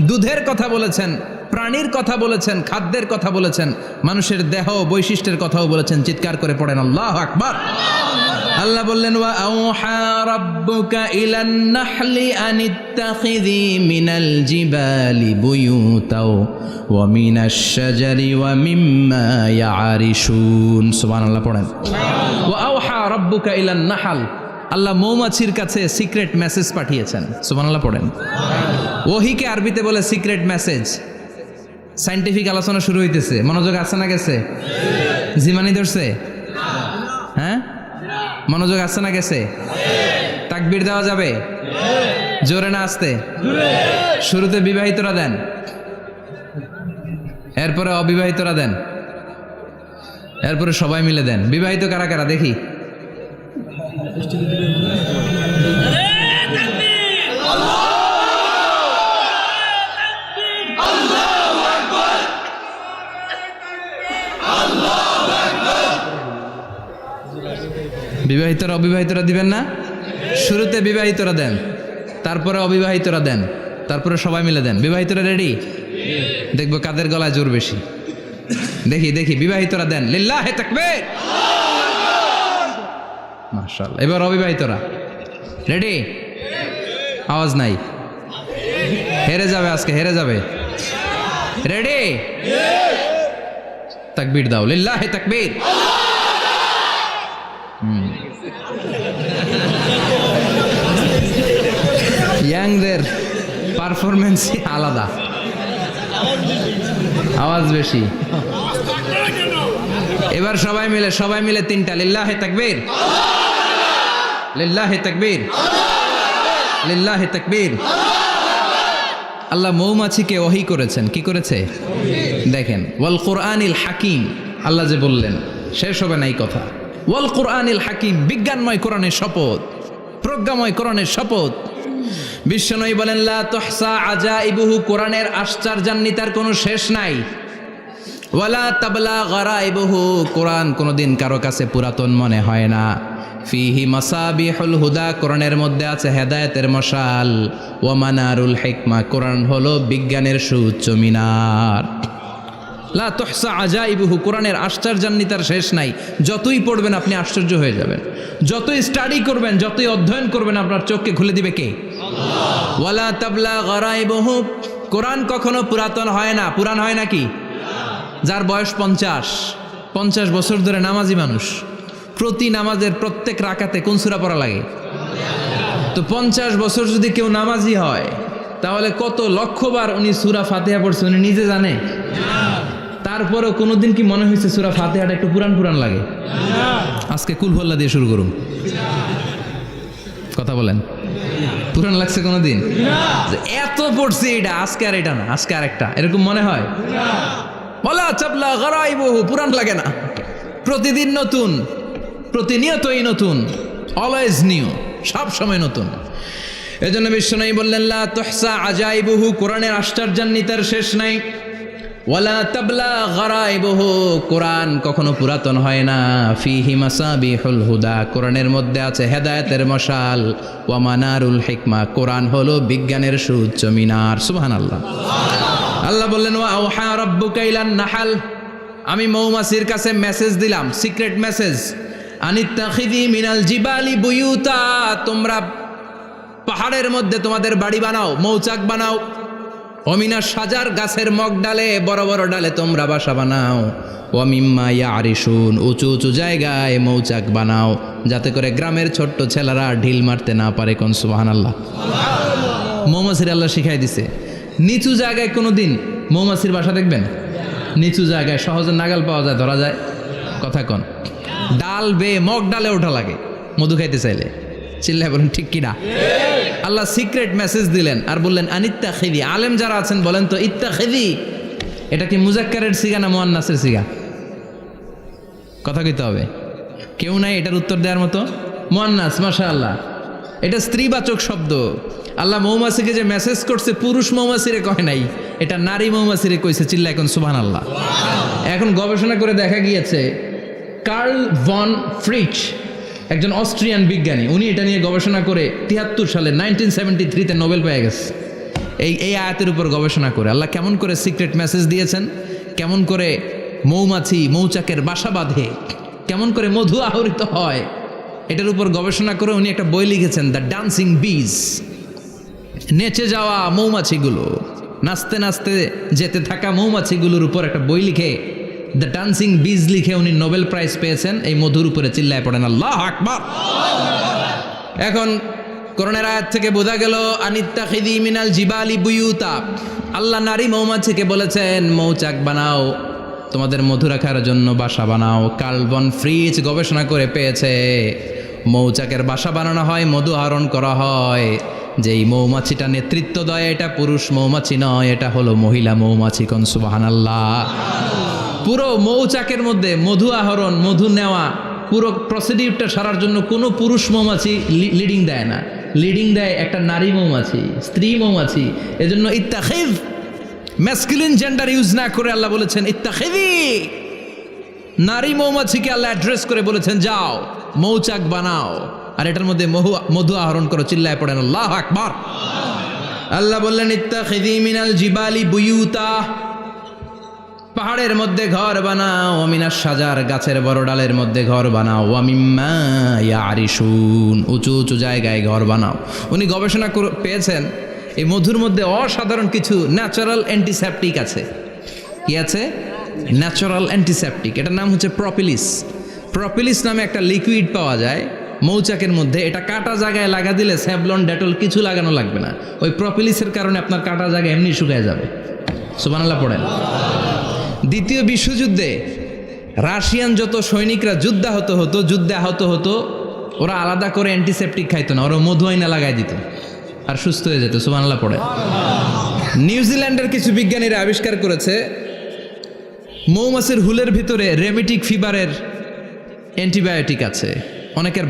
দুধের কথা বলেছেন, প্রাণীর কথা বলেছেন, খাদ্যের কথা বলেছেন, মানুষের দেহ বৈশিষ্ট্যের কথাও বলেছেন। চিৎকার করে পড়েন আল্লাহু আকবার। আল্লাহ বললেন ওয়া আওহা রাব্বুকা ইলান নাহলি আনিত্তাখিযি মিনাল জিবালি বুয়ুতাও ওয়া মিনাশ শাজারি ওয়া মিম্মা ইয়ারিশুন। সুবহানাল্লাহ পড়েন। ওয়া আওহা রাব্বুকা ইলান নাহল, আল্লাহ মৌমাছির কাছে সিক্রেট মেসেজ পাঠিয়েছেন। সুবহানাল্লাহ পড়েন। ওহিকে আরবিতে বলে সিক্রেট মেসেজ। সায়েন্টিফিক আলোচনা শুরু হইতেছে, মনোযোগ আছে না গেছে? জিমানি ধরছে? হ্যাঁ, মনোযোগ আছে না গেছে? তাকবীর দেওয়া যাবে? জোরে না আসতে? শুরুতে বিবাহিতরা দেন, এরপরে অবিবাহিতরা দেন, এরপরে সবাই মিলে দেন। বিবাহিত কারা কারা দেখি? বিবাহিতরা অবিবাহিতরা দিবেন না? শুরুতে বিবাহিতরা দেন, তারপরে অবিবাহিতরা দেন, তারপরে সবাই মিলে দেন। বিবাহিতরা রেডি? দেখবো কাদের গলায় জোর বেশি। দেখি দেখি, বিবাহিতরা দেন। লিল্লাহি তাকবীর। মাশাআল্লাহ। এবার অবিবাহিতরা রেডি? আওয়াজ নাই, হেরে যাবে আজকে, হেরে যাবে। রেডি? তাকবীর দাও। লিল্লাহি তাকবীর। ইয়াংদের পারফরমেন্স আলাদা, আওয়াজ বেশি। এবার সবাই মিলে তিনটা। লিল্লাহি তাকবীর, লিল্লাহি তাকবীর, লিল্লাহি তাকবীর। আল্লাহ মৌমাছিকে ওহী করেছেন। কি করেছে দেখেন। ওয়াল কুরআনিল হাকিম, আল্লাহ যে বললেন শেষ হবে না এই কথা। ওয়াল কুরআনিল হাকিম, বিজ্ঞানময় কোরআনের শপথ, প্রজ্ঞাময় কোরআনের শপথ। বিশ্বনবী বলেন লা তুহসা আজাইবুহু, কোরআনের আশ্চর্যান্বিতার কোনো শেষ নাই। ওয়ালা তাবলা গারাইবুহু, কোরআন কোনোদিন কারো কাছে পুরাতন মনে হয় না। ফিহি মাসাবিহুল হুদা, কোরআনের মধ্যে আছে হেদায়েতের মশাল। ওয়া মানারুল হিকমা, কোরআন হলো বিজ্ঞানের সুউচ্চ মিনার। লা তুহসা আজাইবুহু, কোরআনের আশ্চর্যান্বিতার শেষ নাই। যতই পড়বেন আপনি আশ্চর্য হয়ে যাবেন, যতই স্টাডি করবেন, যতই অধ্যয়ন করবেন, আপনার চোখকে খুলে দিবে কে? আল্লাহ। ওয়ালা তাবলা গারাইবুহু, কোরআন কখনো পুরাতন হয় না। পুরান হয় নাকি? যার বয়স 50 বছর ধরে নামাজি মানুষ, প্রতি নামাজের প্রত্যেক রাকাতে কোন সূরা পড়া লাগে? তো 50 বছর যদি কেউ নামাজি হয়, তাহলে কত লক্ষবার উনি সূরা ফাতিহা পড়ছে উনি নিজে জানে? তারপরেও কোনোদিন কি মনে হয়েছে সূরা ফাতিহাটা একটু পুরান পুরান লাগে? আজকে কুল হল্লা দিয়ে শুরু করুন। কথা বলেন, পুরান লাগছে কোনোদিন? এত পড়ছি এটা, আজকে আর এটা না, আজকে আর একটা, এরকম মনে হয়? বলা চাপলা গারাইবহু, পুরান লাগে না। প্রতিদিন নতুন, প্রতিনিয়তই নতুন, অলওয়েজ নিউ, সব সময় নতুন। এজন্য বিশ্বনবী বললেন লা তুহসা আজাইবুহু, কোরআনের আশ্চর্যান্বিতার শেষ নাই। ওয়ালা তাবলা গারাইবুহু, কোরআন কখনো পুরাতন হয় না। ফিহি মাসাবিহুল হুদা, কোরআনের মধ্যে আছে হেদায়েতের মশাল। ওয়া মানারুল হিকমা, কোরআন হলো বিজ্ঞানের সুউচ্চ মিনার। সুবহানাল্লাহ। আল্লাহ বললেন ওয়া আওহা রাব্বুকা ইলান নাহাল, আমি মৌমাছির কাছে মেসেজ দিলাম, সিক্রেট মেসেজ। আনিত্তাখিযি মিনাল জিবালি বুয়ুতা, তোমরা পাহাড়ের মধ্যে তোমাদের বাড়ি বানাও, মৌচাক বানাও। অমিনা সাজার, গাছের মগ ডালে, বড় বড় ডালে তোমরা বাসা বানাও। ওয়ামিম্মা ইয়ারিশুন, উঁচু উঁচু জায়গায় মৌচাক বানাও, যাতে করে গ্রামের ছোট্ট ছেলেরা ঢিল মারতে না পারে। কোন সুবহানাল্লাহ। মৌমাছির আল্লাহ শিখাই দিছে। নিচু জায়গায় কোনোদিন মৌমাছির বাসা দেখবেন? নিচু জায়গায় সহজে নাগাল পাওয়া যায়, ধরা যায়। কথা কন। ডাল বে মগ ডালে ওঠা লাগে মধু খাইতে চাইলে। চিল্লায় বলেন ঠিক কিনা? আল্লাহ সিক্রেট মেসেজ দিলেন আর বললেন আনিত্তাখিযি। আলেম যারা আছেন বলেন তো, ইত্তাখিযি এটা কি মুজাক্কারের সিগা না মুয়ান্নাসের সিগা? কথা কইতে হবে। কেউ নাই এটার উত্তর দেওয়ার মতো? মুয়ান্নাস। মাশাআল্লাহ, এটা স্ত্রীবাচক শব্দ। আল্লাহ মৌমাছিকে যে মেসেজ করছে পুরুষ মৌমাছিরে কয় নাই, এটা নারী মৌমাছিরে কইছে। চিল্লা এখন সুবহানাল্লাহ। এখন গবেষণা করে দেখা গিয়েছে কার্ল ভন ফ্রিচ, একজন অস্ট্রিয়ান বিজ্ঞানী, উনি এটা নিয়ে গবেষণা করে 73 সালে 1973-তে নোবেল পেয়ে গেছে। এই আয়াতের উপর গবেষণা করে আল্লাহ কেমন করে সিক্রেট মেসেজ দিয়েছেন, কেমন করে মৌমাছি মৌচাকের বাসা বাঁধে, কেমন করে মধু আহরিত হয়, এটার উপর গবেষণা করে উনি একটা বই লিখেছেন, দ্য ডান্সিং বিজ। নেচে যাওয়া মৌমাছিগুলো, নাচতে নাচতে যেতে থাকা মৌমাছিগুলোর উপর একটা বই লিখে, দ্য ডান্সিং বিজ লিখে উনি নোবেল প্রাইজ পেয়েছেন এই মধুর উপরে। চিল্লায় পড়েন আল্লাহু আকবার। এখন কোরআনের আয়াত থেকে বোঝা গেল আনিত্তাখিযি মিনাল জিবালি বুয়ুতা। আল্লাহ নারী মৌমাছিকে বলেছেন মৌচাক বানাও, তোমাদের মধু রাখার জন্য বাসা বানাও। কার্ল ভন ফ্রিচ গবেষণা করে পেয়েছে মৌচাকের বাসা বানানো হয়, মধু আহরণ করা হয়। যেই মৌমাছিটা নেতৃত্ব দেয় এটা পুরুষ মৌমাছি নয়, এটা হলো মহিলা মৌমাছি। কোন সুবহানাল্লাহ। পুরো মৌচাকের মধ্যে মধু আহরণ, মধু নেওয়া, পুরো প্রসিডিউরটা সারার জন্য কোনো পুরুষ মৌমাছি লিডিং দেয় না, লিডিং দেয় একটা নারী মৌমাছি, স্ত্রী মৌমাছি। এজন্য ইত্তাখিয, ম্যাসকুলিন জেন্ডার ইউজ না করে আল্লাহ বলেছেন ইত্তাখিযি। নারী মৌমাছিকে আল্লাহ অ্যাড্রেস করে বলেছেন যাও মৌচাক বানাও আর এটার মধ্যে মধু আহরণ করো। চিল্লায় পড়েন আল্লাহু আকবার। আল্লাহ বললেন ইত্তাখিযি মিনাল জিবালি বুয়ুতা, পাহাড়ের মধ্যে ঘর বানাও। মিনাস সাজার, গাছের বড় ডালের মধ্যে ঘর বানাও। ওয়ামিম্মা ইয়ারিশুন, উঁচু উঁচু জায়গায় ঘর বানাও। উনি গবেষণা পেয়েছেন এই মধুর মধ্যে অসাধারণ কিছু ন্যাচারাল অ্যান্টিসেপটিক আছে। কি আছে? Natural antiseptic. এটার নাম হচ্ছে প্রপিলিস। প্রপিলিস নামে একটা লিকুইড পাওয়া যায় মৌচাকের মধ্যে। এটা কাটা জায়গায় লাগা দিলে স্যাভলন, ডেটল কিছু লাগানো লাগবে না। ওই প্রপিলিসের কারণে আপনার কাটা জায়গা এমনি শুকিয়ে যাবে। সুবহানাল্লাহ পড়েন। দ্বিতীয় বিশ্বযুদ্ধে রাশিয়ান যত সৈনিকরা যুদ্ধে আহত হতো, ওরা আলাদা করে অ্যান্টিসেপটিক খাইতো না, ওরা মধু আইনা লাগাই দিত আর সুস্থ হয়ে যেত। সুবহানাল্লাহ পড়ে। নিউজিল্যান্ডের কিছু বিজ্ঞানীরা আবিষ্কার করেছে মৌমাছির হুলের ভিতরে রেমিটিক ফিভারের অ্যান্টিবায়োটিক আছে। অনেকের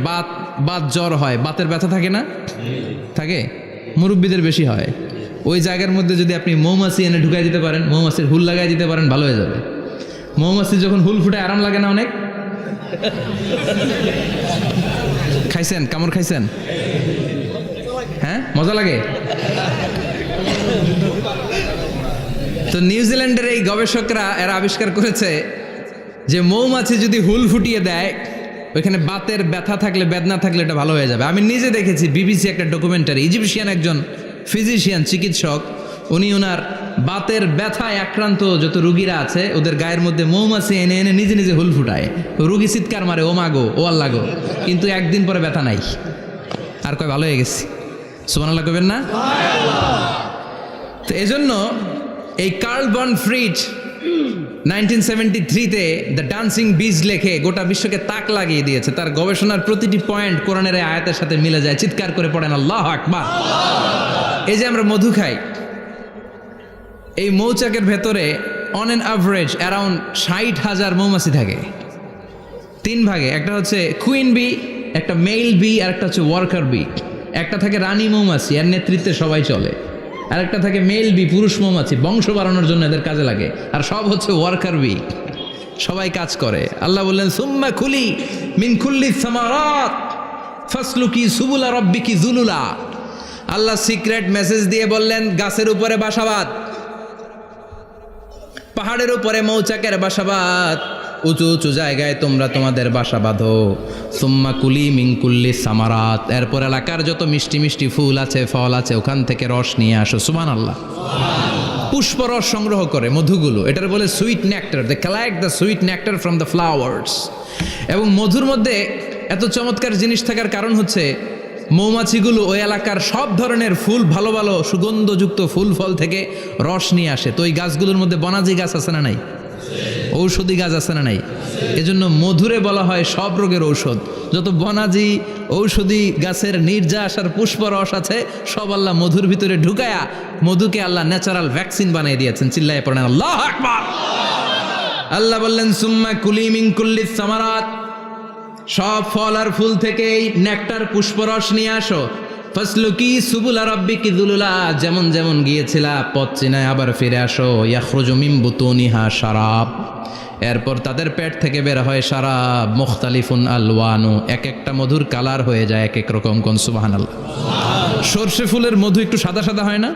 বাত জ্বর হয়, বাতের ব্যথা থাকে না? থাকে, মুরব্বীদের বেশি হয়। ওই জায়গার মধ্যে যদি আপনি মৌমাছি এনে ঢুকাই দিতে পারেন, মৌমাছির হুল লাগাই দিতে পারেন, ভালো হয়ে যাবে। মৌমাছি যখন হুল ফুটে আরাম লাগে না অনেক? খাইছেন? কামড় খাইছেন? হ্যাঁ, মজা লাগে। তো নিউজিল্যান্ডের এই গবেষকরা এরা আবিষ্কার করেছে যে মৌমাছি যদি হুল ফুটিয়ে দেয়, ওইখানে বাতের ব্যথা থাকলে, বেদনা থাকলে এটা ভালো হয়ে যাবে। আমি নিজে দেখেছি, বিবিসি একটা ডকুমেন্টারি। ইজিপশিয়ান একজন ফিজিশিয়ান, চিকিৎসক, উনি ওনার বাতের ব্যথায় আক্রান্ত যত রুগীরা আছে ওদের গায়ের মধ্যে মৌমাছি এনে এনে নিজে নিজে হুল ফুটায়। রুগী চিৎকার মারে, ও মাগো, ও আল্লাহ গো, কিন্তু একদিন পরে ব্যথা নাই, আর কয় ভালো হয়ে গেছি। সুবহানাল্লাহ কইবেন না? তো এজন্য এই কার্ল ভন ফ্রিচ 1973-তে দ্য ডান্সিং বিজ লেখে গোটা বিশ্বকে তাক লাগিয়ে দিয়েছে। তার গবেষণার প্রতিটি পয়েন্ট কোরআনের এই আয়াতের সাথে মিলে যায়। চিৎকার করে পড়েন আল্লাহু আকবার। এই যে আমরা মধু খাই, এই মৌচাকের ভেতরে অন অ্যান অ্যাভারেজ অ্যারাউন্ড 60,000 মৌমাছি থাকে। 3 ভাগে, একটা হচ্ছে কুইন বি, একটা মেল বি, আর একটা হচ্ছে ওয়ার্কার বি। একটা থাকে রানী মৌমাছি, এর নেতৃত্বে সবাই চলে। আর একটা থাকে মেল বি, পুরুষ মৌমাছি, বংশ বাড়ানোর জন্য এদের কাজে লাগে। আর সব হচ্ছে ওয়ার্কার বি, সবাই কাজ করে। আল্লাহ বললেন সুম্মা খুলি মিন কুল্লি সামারাত ফাসলুকি সুবুলা রাব্বিকি যুলুলা। আল্লাহ সিক্রেট মেসেজ দিয়ে বললেন গাছের উপরে বাসাবাদ, পাহাড়ের উপরে মৌচাকের বাসাবাদ, উঁচু উঁচু জায়গায় তোমরা তোমাদের বাসা বাঁধো। সুম্মা কুলি মিন কুল্লি সামারাত, এরপর এলাকার যত মিষ্টি মিষ্টি ফুল আছে ফল আছে ওখান থেকে রস নিয়ে আসো। সুবহানাল্লাহ। পুষ্পরস সংগ্রহ করে মধুগুলো, এটার বলে sweet nectar. They collect the sweet nectar from the flowers. এবং মধুর মধ্যে এত চমৎকার জিনিস থাকার কারণ হচ্ছে মৌমাছিগুলো ওই এলাকার সব ধরনের ফুল, ভালো ভালো সুগন্ধযুক্ত ফুল ফল থেকে রস নিয়ে আসে। তো ওই গাছগুলোর মধ্যে বনাজি গাছ আছে না নাই? ঔষধি গাছ আছে না নাই? এজন্য মধুরে বলা হয় সব রোগের ঔষধ। যত বনাজি ঔষধি গাছের নির্যাস আর পুষ্পরস আছে সব আল্লাহ মধুর ভিতরে ঢুকায়া মধুকে আল্লাহ ন্যাচারাল ভ্যাকসিন বানিয়ে দিয়েছেন। চিল্লায়ে পড়েন আল্লাহু আকবার। আল্লাহ বললেন সুম্মা কুলি মিন কুল্লি সামারাত, সব ফল আর ফুল থেকেই নেকটার পুষ্পরস নিয়ে আসো। ফাসলুকি সুবুলা রাব্বিকি যুলুলা, যেমন যেমন গিয়েছিলা পথ চিনায় আবার ফিরে আসো। ইয়াখরুজু মিন বুতুনিহা শারাব, এরপর তাদের পেট থেকে বের হয় শারাব। মুখতালিফুন আলওয়ানু, এক একটা মধুর কালার হয়ে যায় এক এক রকম। কোন সুবহানাল্লাহ। সরষে ফুলের মধু একটু সাদা সাদা হয় না?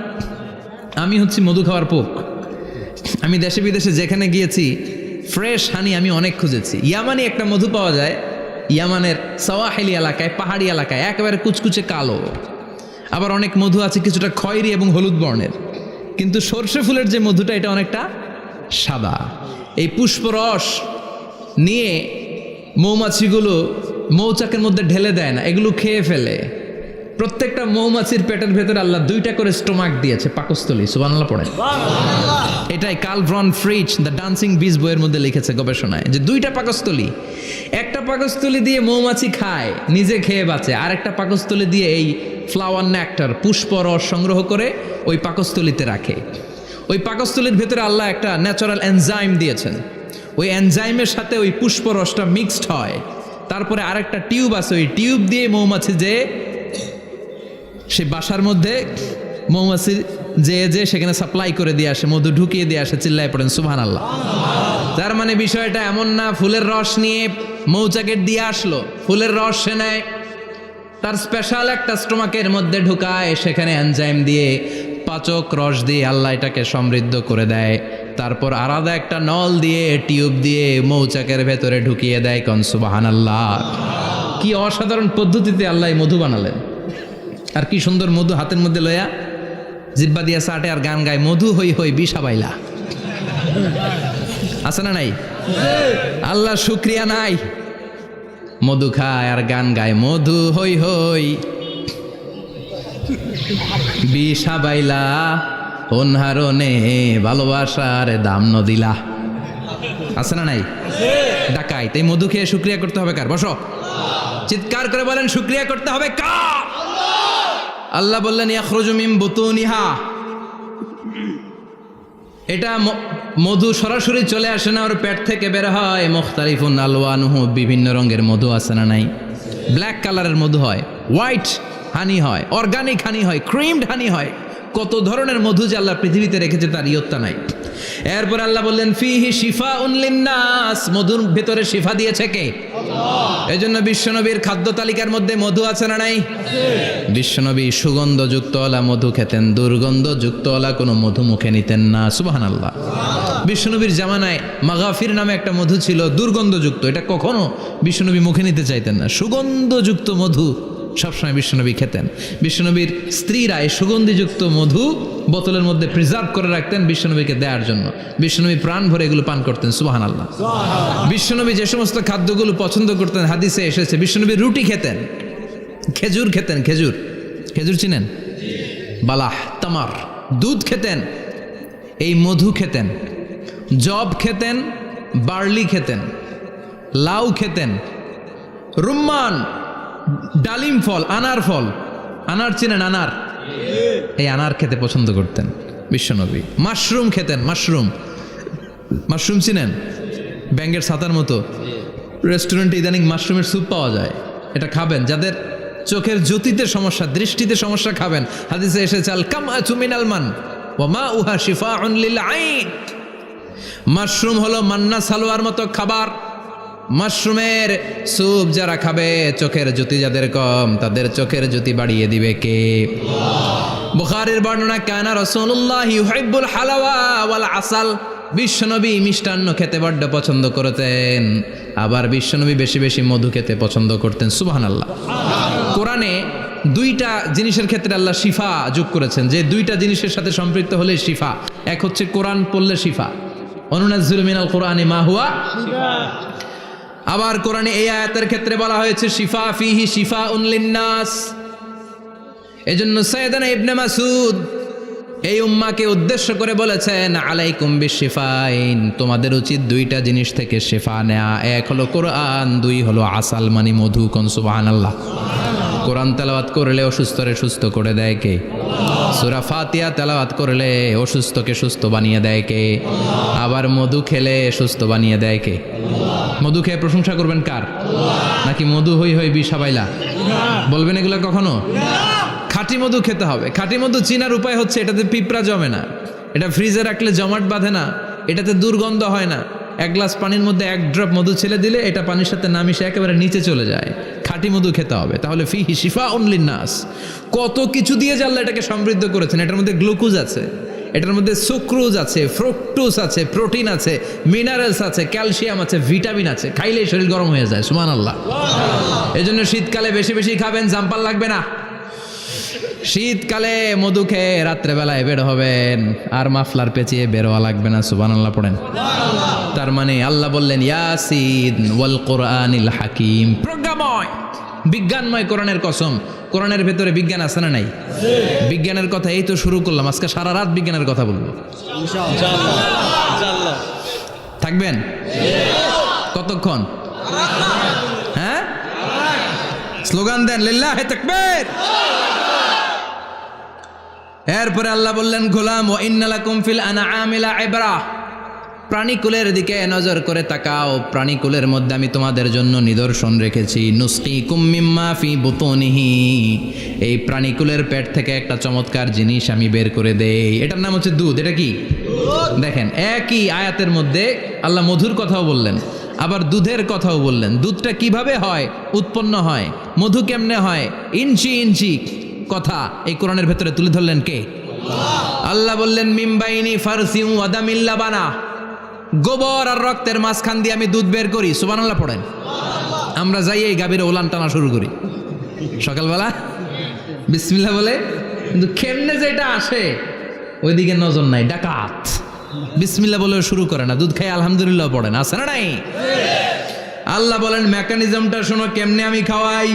আমি হচ্ছি মধু খাওয়ার পোক। আমি দেশে বিদেশে যেখানে গিয়েছি ফ্রেশ হানি আমি অনেক খুঁজেছি। ইয়ামানি একটা মধু পাওয়া যায়, ইয়ামানের সাওয়াহিলি এলাকায়, পাহাড়ি এলাকায়, একেবারে কুচকুচে কালো। আবার অনেক মধু আছে কিছুটা খয়েরি এবং হলুদ বর্ণের, কিন্তু সরষে ফুলের যে মধুটা এটা অনেকটা সাদা। এই পুষ্পরস নিয়ে মৌমাছিগুলো মৌচাকের মধ্যে ঢেলে দেয় না, এগুলো খেয়ে ফেলে। প্রত্যেকটা মৌমাছির পেটের ভেতরে আল্লাহ 2টা করে স্টোমাক দিয়েছে, পাকস্থলী। সুবহানাল্লাহ পড়েন। এটাই কার্ল ভন ফ্রিচ দ্য ডান্সিং বিজ বইয়ের মধ্যে লিখেছে গবেষণায়, যে 2টা পাকস্থলী। একটা পাকস্থলী দিয়ে মৌমাছি খায়, নিজে খেয়ে বাঁচে, আর একটা পাকস্থলী দিয়ে এই ফ্লাওয়ার নেক্টার পুষ্পরস সংগ্রহ করে ওই পাকস্থলীতে রাখে। ওই পাকস্থলীর ভেতরে আল্লাহ একটা ন্যাচারাল এনজাইম দিয়েছেন, ওই এনজাইমের সাথে ওই পুষ্পরসটা মিক্সড হয়। তারপরে আরেকটা টিউব আছে, ওই টিউব দিয়ে মৌমাছি যে সে বাসার মধ্যে মৌমাছি যে সেখানে সাপ্লাই করে দিয়ে আসে, মধু ঢুকিয়ে দিয়ে আসে। চিল্লায় পড়েন সুবহানাল্লাহ। তার মানে বিষয়টা এমন না ফুলের রস নিয়ে মৌচাকের দিয়ে আসলো, ফুলের রস সে নেয়, তার স্পেশাল একটা স্টোমাকের মধ্যে ঢুকায়, সেখানে এনজাইম দিয়ে পাচক রস দিয়ে আল্লাহ এটাকে সমৃদ্ধ করে দেয়। তারপর আলাদা একটা নল দিয়ে টিউব দিয়ে মৌচাকের ভেতরে ঢুকিয়ে দেয়। কোন সুবহানাল্লাহ। কি অসাধারণ পদ্ধতিতে আল্লাহ মধু বানালেন। আর কি সুন্দর মধু হাতের মধ্যে লয়া জিব্বা দিয়া চাটে আর গান গায়, মধু হই হই বিষা বাইলা। আছে না নাই? আল্লাহ শুকরিয়া নাই? মধু খায় আর গান গায়, মধু হই হই বিষা বাইলা, অনহারণে ভালোবাসার দাম নদিলা। আছে না নাই? ডাকাই। তাই মধু খেয়ে শুকরিয়া করতে হবে কার? বসো, চিৎকার করে বলেন শুকরিয়া করতে হবে কার? আল্লাহ বললেন ইয়াখরুজু মিন বুতুনিহা, এটা মধু সরাসরি চলে আসে না, ওর পেট থেকে বের হয়। মুখতালিফুন আলওয়ানুহু, বিভিন্ন রঙের মধু আছে না নাই? ব্ল্যাক কালারের মধু হয়, হোয়াইট হানি হয়, অর্গানিক হানি হয়, ক্রিমড হানি হয়। কত ধরনের মধু যে আল্লাহ পৃথিবীতে রেখেছে তার ইয়ত্তা নাই। এরপর আল্লাহ বললেন ফিহি শিফাউন লিন্নাস, মধুর ভেতরে শিফা দিয়েছে কে? আল্লাহ। এজন্য বিশ্বনবীর খাদ্য তালিকার মধ্যে মধু আছে না নাই? বিশ্বনবী সুগন্ধযুক্ত ওলা মধু খেতেন, দুর্গন্ধযুক্ত ওলা কোনো মধু মুখে নিতেন না। সুবহানাল্লাহ। বিশ্বনবীর জামানায় মাগাফির নামে একটা মধু ছিল, দুর্গন্ধযুক্ত। এটা কখনো বিশ্বনবী মুখে নিতে চাইতেন না। সুগন্ধযুক্ত মধু সবসময় বিশ্বনবী খেতেন। বিশ্বনবীর স্ত্রীরা এই সুগন্ধিযুক্ত মধু বোতলের মধ্যে প্রিজার্ভ করে রাখতেন বিশ্বনবীকে দেওয়ার জন্য। বিশ্বনবী প্রাণ ভরে এগুলো পান করতেন। সুবহানাল্লাহ। বিশ্বনবী যে সমস্ত খাদ্যগুলো পছন্দ করতেন হাদিসে এসেছে, বিশ্বনবী রুটি খেতেন, খেজুর খেতেন। খেজুর, খেজুর চিনেন? বালাহ, তামার, দুধ খেতেন, এই মধু খেতেন, জব খেতেন, বার্লি খেতেন, লাউ খেতেন, রুম্মান, ডালিম ফল, আনার ফল, আনার চিনেন? আনার, এই আনার খেতে পছন্দ করতেন বিশ্বনবী। মাশরুম খেতেন, মাশরুম, মাশরুম চিনেন? ব্যাঙ্গের ছাতার মতো। রেস্টুরেন্টে ইদানিং মাশরুমের স্যুপ পাওয়া যায়, এটা খাবেন। যাদের চোখের জ্যোতিতে সমস্যা, দৃষ্টিতে সমস্যা খাবেন। হাদিসে এসেছে আল কামআতু মিনাল মান ওয়া মাউহা শিফাউন লিল আইন। মাশরুম হলো মান্না সালোয়ার মতো খাবার। মাশরুমের স্যুপ যারা খাবে, চোখের জ্যোতি যাদের কম তাদের চোখের জ্যোতি বাড়িয়ে দিবে কে? বুখারীর বর্ণনা, কানা রাসূলুল্লাহ ইউহিব্বুল হালাওয়া ওয়াল আসাল। বিশ্বনবী মিষ্টান্ন খেতে বড্ড পছন্দ করতেন, আবার বিশ্বনবী বেশি বেশি মধু খেতে পছন্দ করতেন। সুবহানাল্লাহ। কোরআনে দুইটা জিনিসের ক্ষেত্রে আল্লাহ শিফা যোগ করেছেন, যে দুইটা জিনিসের সাথে সম্পৃক্ত হলে শিফা। এক হচ্ছে কোরআন পড়লে শিফা, অনুনাজ্জিলু মিনাল কোরআনি মা হুয়া। আবার কোরআনে এই আয়াতের ক্ষেত্রে বলা হয়েছে শিফা ফিহি শিফাউন লিন্নাস। এজন্য সাইয়েদানা ইবনে মাসউদ এই উম্মাকে উদ্দেশ্য করে বলেছেন, আলাইকুম বিশিফাইন, তোমাদের উচিত দুইটা জিনিস থেকে শিফা নেয়া। এক হলো কোরআন, দুই হলো আসাল মানে মধু। কোন সুবহানাল্লাহ। কোরআন তেলাওয়াত করলে অসুস্থরে সুস্থ করে দেয় কে? সূরা ফাতিহা তেলাওয়াত করলে অসুস্থকে সুস্থ বানিয়ে দেয় কে? আবার মধু খেলে সুস্থ বানিয়ে দেয় কে? মধু খেয়ে প্রশংসা করবেন কার? নাকি মধু হই হই বিষাবাইলা বলবেন এগুলো কখনো? খাঁটি মধু খেতে হবে। খাঁটি মধু চিনার উপায় হচ্ছে এটাতে পিঁপড়া জমে না, এটা ফ্রিজে রাখলে জমাট বাঁধে না, এটাতে দুর্গন্ধ হয় না। এক গ্লাস পানির মধ্যে এক ড্রপ মধু ছেড়ে দিলে এটা পানির সাথে না মিশে একেবারে নিচে চলে যায়। খাঁটি মধু খেতে হবে। তাহলে ফিহি শিফাউন লিন্নাস, কত কিছু দিয়ে যে আল্লাহ এটাকে সমৃদ্ধ করেছেন। এটার মধ্যে গ্লুকোজ আছে, এটার মধ্যে সুক্রোজ আছে, ফ্রুক্টোজ আছে, প্রোটিন আছে, মিনারেলস আছে, ক্যালসিয়াম আছে, ভিটামিন আছে। খাইলেই শরীর গরম হয়ে যায়। সুবহানাল্লাহ। এজন্য শীতকালে বেশি বেশি খাবেন, জাম্পাল লাগবে না। শীতকালে মধু খেয়ে রাত্রেবেলায় বের হবেন, আর মাফলার পেঁচিয়ে বেরোয়া লাগবে না। সুবহানাল্লাহ পড়েন। তার মানে আল্লাহ বললেন ইয়াসিন ওয়াল কোরআনিল হাকিম, প্রজ্ঞাময় বিজ্ঞানময় কোরআনের কসম। কোরআনের ভেতরে বিজ্ঞান আছে না নাই? বিজ্ঞানের কথা এই তো শুরু করলাম, আজকে সারা রাত বিজ্ঞানের কথা বলবো। থাকবেন কতক্ষণ? হ্যাঁ, স্লোগান দেন লিল্লাহি তাকবীর। এরপরে আল্লাহ বললেন গোলাম ওয়া ইন্না লাকুম ফিল আনআমি লাইবরা, প্রাণীকুলের দিকে নজর করে তাকাও। প্রাণীকুলের মধ্যে আমি তোমাদের জন্য নিদর্শন রেখেছি। নুসকিকুম মিম্মা ফি বুতুনিহি, এই প্রাণীকুলের পেট থেকে একটা চমৎকার জিনিস আমি বের করে দেই, এটার নাম হচ্ছে দুধ। এটা কি? দেখেন, একই আয়াতের মধ্যে আল্লাহ মধুর কথাও বললেন, আবার দুধের কথাও বললেন। দুধটা কিভাবে হয়, উৎপন্ন হয়, মধু কেমনে হয়, ইঞ্চি ইঞ্চি কথা এই কোরআনের ভেতরে তুলে ধরলেন কে? আল্লাহ বললেন মিমবাইনি ফারসিউ আদামিল লাবানা, গোবর আর রক্তের মাঝখান দিয়ে আমি দুধ বের করি। সুবহানাল্লাহ পড়েন। আমরা যাই এই গাভীর ওলান টানা শুরু করি সকালবেলা বিসমিল্লাহ বলে, কিন্তু কেমনে যেটা আসে ওইদিকে নজর নাই। ডাকাত বিসমিল্লাহ বলে শুরু করে না, দুধ খাই আলহামদুলিল্লাহ পড়েন, আছে না নাই? আল্লাহ বলেন মেকানিজমটা শোনো কেমনে আমি খাওয়াই।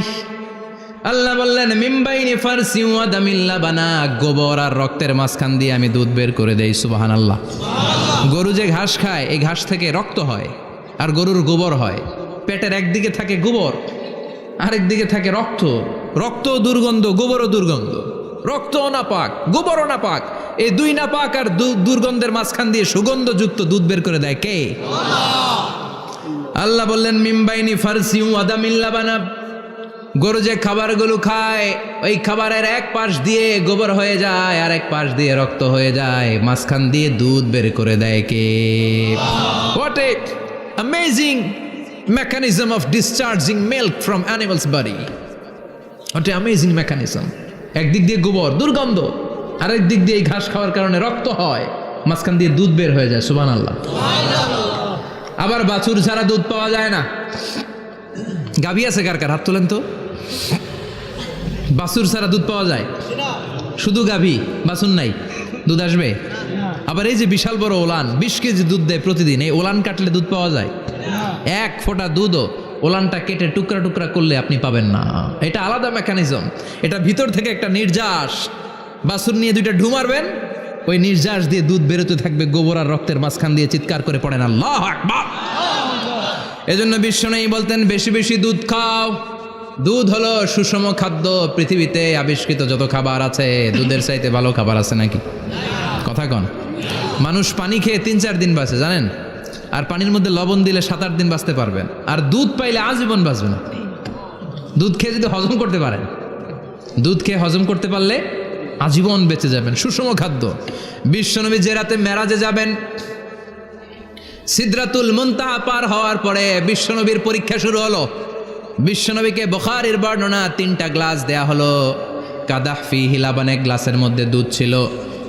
আল্লাহ বললেন মিমবাইনি ফারসি ওয়া দামিল লাবানা, গোবর আর রক্তের মাঝখান দিয়ে আমি দুধ বের করে দেই। সুবহানাল্লাহ। গরু যে ঘাস খায়, এই ঘাস থেকে রক্ত হয় আর গরুর গোবর হয়। পেটের একদিকে থাকে গোবর, আরেক দিকে থাকে রক্ত। রক্ত দুর্গন্ধ, গোবরও দুর্গন্ধ। রক্তও নাপাক, গোবরও নাপাক। এই দুই নাপাক আর দুর্গন্ধের মাঝখান দিয়ে সুগন্ধযুক্ত দুধ বের করে দেয় কে? আল্লাহ বললেন মিমবাইনি ফারসি ওয়া দামিল লাবানা, গরু যে খাবারগুলো খায় ওই খাবারের এক পাশ দিয়ে গোবর হয়ে যায় আর এক পাশ দিয়ে রক্ত হয়ে যায়, মাঝখান দিয়ে দুধ বের করে দেয় কে? What a amazing mechanism of discharging milk from animals body. What a amazing mechanism. একদিক দিয়ে গোবর দুর্গন্ধ, আরেক দিক দিয়ে এই ঘাস খাওয়ার কারণে রক্ত হয়, মাঝখান দিয়ে দুধ বের হয়ে যায়। সুবহানাল্লাহ। আবার বাছুর ছাড়া দুধ পাওয়া যায় না। গাভী আছে কার কার? হাত তোলেন তো। বাছুর ছাড়া দুধ পাওয়া যায়? শুধু গাভী, বাছুর নাই, দুধ আসবে? আবার এই যে বিশাল বড় ওলান 20 কেজি দুধ দেয় প্রতিদিন, এই ওলান কাটলে দুধ পাওয়া যায়? এক ফোঁটা দুধও ওলানটা কেটে টুকরা টুকরা করলে আপনি পাবেন না। এটা আলাদা মেকানিজম। এটা ভিতর থেকে একটা নির্যাস। বাছুর নিয়ে দুইটা ঢু মারবেন, ওই নির্যাস দিয়ে দুধ বেরোতে থাকবে গোবর আর রক্তের মাঝখান দিয়ে। চিৎকার করে পড়েন আল্লাহু আকবার। এজন্য বিশ্বনবী বলতেন বেশি বেশি দুধ খাও। দুধ হলো সুষম খাদ্য। পৃথিবীতে আবিষ্কৃত যত খাবার আছে, দুধের চাইতে ভালো খাবার আছে নাকি? কথা কন। মানুষ পানি খেয়ে 3-4 দিন বাঁচে জানেন, আর পানির মধ্যে লবণ দিলে 7-8 দিন বাঁচতে পারবেন। আর দুধ পাইলে আজীবন বাঁচবেন। দুধ খেয়ে যদি হজম করতে পারেন, দুধ খেয়ে হজম করতে পারলে আজীবন বেঁচে যাবেন। সুষম খাদ্য। বিশ্বনবী যে রাতে মেরাজে যাবেন, সিদরাতুল মুনতাহা পার হওয়ার পরে বিশ্বনবীর পরীক্ষা শুরু হলো। বিশ্বনবীকে বুখারীর বর্ণনা 3টা গ্লাস দেয়া হলো। কাদাহ ফিহি লাবান, এক গ্লাসের মধ্যে দুধ ছিল।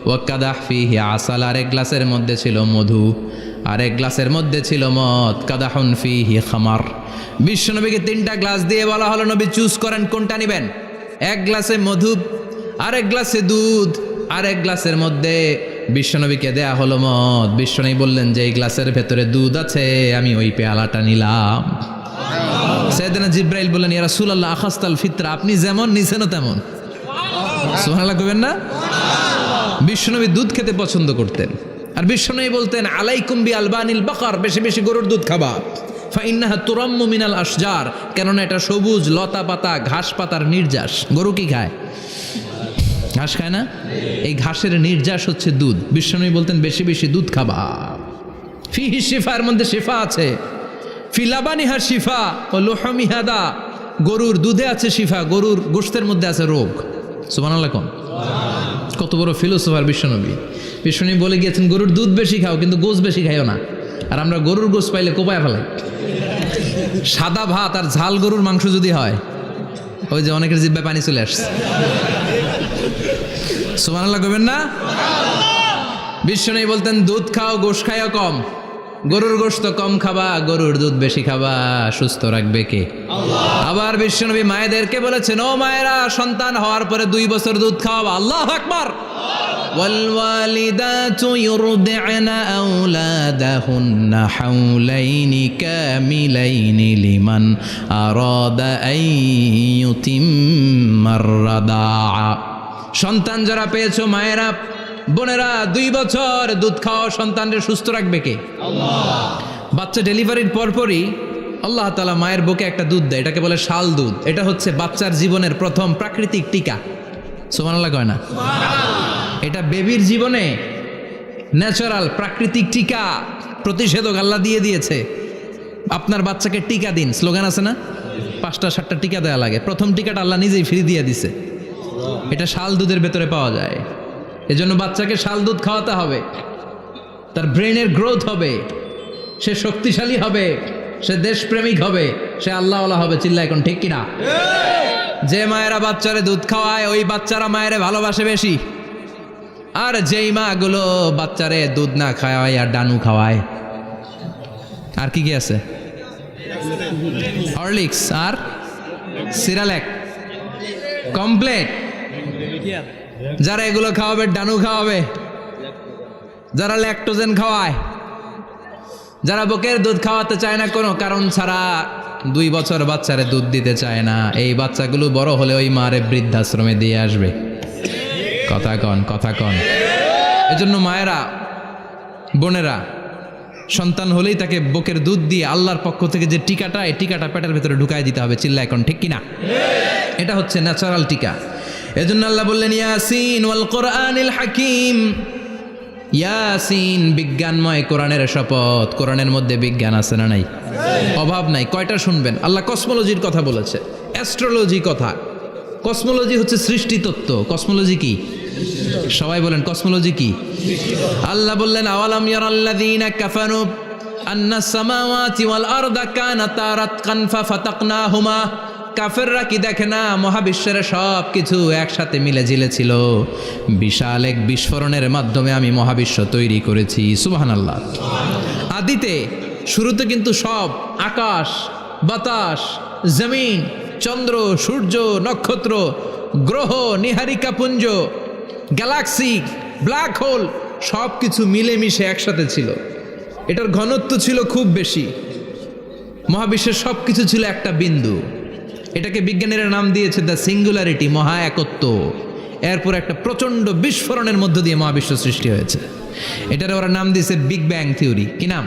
ওয়াকাদাহ ফিহি আসাল, আরেক গ্লাসের মধ্যে ছিল মধু, আরেক গ্লাসের মধ্যে ছিল মদ। কাদাহুন ফিহি খামার। বিশ্বনবীকে 3টা গ্লাস দিয়ে বলা হলো, নবী চুজ করেন কোনটা নেবেন। এক গ্লাসে মধু, আরেক গ্লাসে দুধ, আরেক গ্লাসের মধ্যে বিশ্বনবীকে দেয়া হলো মদ। বিশ্বনবী বললেন যে এই গ্লাসের ভেতরে দুধ আছে, আমি ওই পেয়ালাটা নিলাম। সাইয়েদনা জিব্রাইল বললেন, ইয়া রাসূলুল্লাহ আখাস্তাল ফিতরা, আপনি যেমন নিছেনও তেমন। সুবহানাল্লাহ কইবেন না? বিশ্বনবী দুধ খেতে পছন্দ করতেন, আর বিশ্বনবী বলতেন আলাইকুম বি আলবানিল বাকার, বেশি বেশি গরুর দুধ খাবা। ফাইন্নাহা তুরাম্মু মিনাল আশজার, কেননা এটা সবুজ লতা পাতা ঘাস পাতার নির্যাস। গরু কি খায়? ঘাস খায় না? এই ঘাসের নির্যাস হচ্ছে দুধ। বিশ্বনবী বলতেন বেশি বেশি দুধ খাবা। ফিহি শিফা, এর মধ্যে শিফা আছে। ফি লাবানিহা শিফা ও লুহমিহা দা, গরুর দুধে আছে শিফা, গরুর গোশতের মধ্যে আছে রোগ। সুবহানাল্লাহ কোন? কত বড় ফিলোসোফার বিশ্বনবী। বিশ্বনবী বলে গিয়েছেন গরুর দুধ বেশি খাও, কিন্তু গোশ বেশি খাইও না। আর আমরা গরুর গোশ পাইলে কোপায় ফেলাই। সাদা ভাত আর ঝাল গরুর মাংস যদি হয়, ওই যে অনেকের জিহ্বায় পানি চলে আসছে। সুবহানাল্লাহ কইবেন না? বিশ্বনবী বলতেন দুধ খাও, গোশ খাইও কম। গরুর গোশত কম খাবা, গরুর দুধ বেশি খাবা, সুস্থ রাখবে কে? আল্লাহ। আবার বিশ্বনবী মায়েদেরকে বলেছেন, ও মায়েরা, সন্তান হওয়ার পরে 2 বছর দুধ খাওয়াবা। আল্লাহু আকবার। والوالدات يرضعن أولادهن حولين كاملين لمن أراد أن يتم الرضاعة। সন্তান যারা পেয়েছো মায়েরা বোনেরা, 2 বছর দুধ খাও, সন্তানকে সুস্থ রাখবে কে? আল্লাহ। বাচ্চা ডেলিভারির পরপরই আল্লাহ তাআলা মায়ের বুকে একটা দুধ দেয়, এটাকে বলে শাল দুধ। এটা হচ্ছে বাচ্চার জীবনের প্রথম প্রাকৃতিক টিকা। সুবহানাল্লাহ কয় না? এটা বেবির জীবনে ন্যাচারাল প্রাকৃতিক টিকা, প্রতিষেধক আল্লাহ দিয়ে দিয়েছে। আপনার বাচ্চাকে টিকা দিন, স্লোগান আছে না? 5টা 7টা টিকা দেওয়া লাগে, প্রথম টিকাটা আল্লাহ নিজেই ফ্রি দিয়ে দিছে। এটা শাল দুধের ভেতরে পাওয়া যায়। এজন্য বাচ্চাকে শাল দুধ খাওয়াতে হবে, তার ব্রেনের গ্রোথ হবে, সে শক্তিশালী হবে, সে দেশপ্রেমিক হবে, সে আল্লাহওয়ালা হবে। চিল্লা এখন ঠিক কিনা? যে মায়েরা বাচ্চারে দুধ খাওয়ায়, ওই বাচ্চারা মায়েরে ভালোবাসে বেশি। আর যেই মাগুলো বাচ্চারে দুধ না খাওয়ায় আর ডানু খাওয়ায়, আর কি কি আছে, হরলিক্স আর সিরালেক, কমপ্লেট, যারা এগুলো খাওয়াবে, ডানু খাওয়াবে, যারা ল্যাকটোজেন খাওয়ায়, যারা বুকের দুধ খাওয়াতে চায় না কোনো কারণ ছাড়া, 2 বছর বাচ্চারে দুধ দিতে চায় না, এই বাচ্চাগুলো বড় হলে ওই মারে বৃদ্ধাশ্রমে দিয়ে আসবে। কথা কন, কথা কন। এজন্য মায়েরা বোনেরা সন্তান হলেই তাকে বুকের দুধ দিয়ে আল্লাহর পক্ষ থেকে যে টিকাটা, এই টিকাটা পেটের ভেতরে ঢুকায় দিতে হবে। চিল্লা এখন ঠিক কিনা? এটা হচ্ছে ন্যাচারাল টিকা। এজন্য আল্লাহ বললেন ইয়াসিন ওয়াল কোরআনিল হাকিম। ইয়াসিন, বিজ্ঞানময় কোরআনের শপথ। কোরআনের মধ্যে বিজ্ঞান আছে না নাই? অভাব নাই। কয়টা শুনবেন? আল্লাহ কসমোলজির কথা বলেছে, অ্যাস্ট্রোলজি কথা। কসমোলজি হচ্ছে সৃষ্টি তত্ত্ব। কসমোলজি কি? সবাই বলেন কসমোলজি কি? আল্লাহ বললেন আওয়ালাম ইয়ারাল্লাযীনা কাফারু আন্নাস সামাওয়াতি ওয়াল আরদা কানাতা রাতকান ফাফাতাকনাহুমা। কাফেররা কি দেখে না মহাবিশ্বের সব কিছু একসাথে মিলে ঝিলে ছিল, বিশাল এক বিস্ফোরণের মাধ্যমে আমি মহাবিশ্ব তৈরি করেছি। সুবহানাল্লাহ। আদিতে শুরুতে কিন্তু সব আকাশ, বাতাস, জমিন, চন্দ্র, সূর্য, নক্ষত্র, গ্রহ, নীহারিকা পুঞ্জ, গ্যালাক্সি, ব্ল্যাক হোল সব কিছু মিলেমিশে একসাথে ছিল। এটার ঘনত্ব ছিল খুব বেশি। মহাবিশ্বের সব কিছু ছিল একটা বিন্দু। এটাকে বিজ্ঞানীরা নাম দিয়েছে দ্য সিঙ্গুলারিটি, মহা একত্ব। এরপর একটা প্রচণ্ড বিস্ফোরণের মধ্য দিয়ে মহাবিশ্ব সৃষ্টি হয়েছে। এটার ওরা নাম দিয়েছে বিগ ব্যাং থিওরি। কি নাম?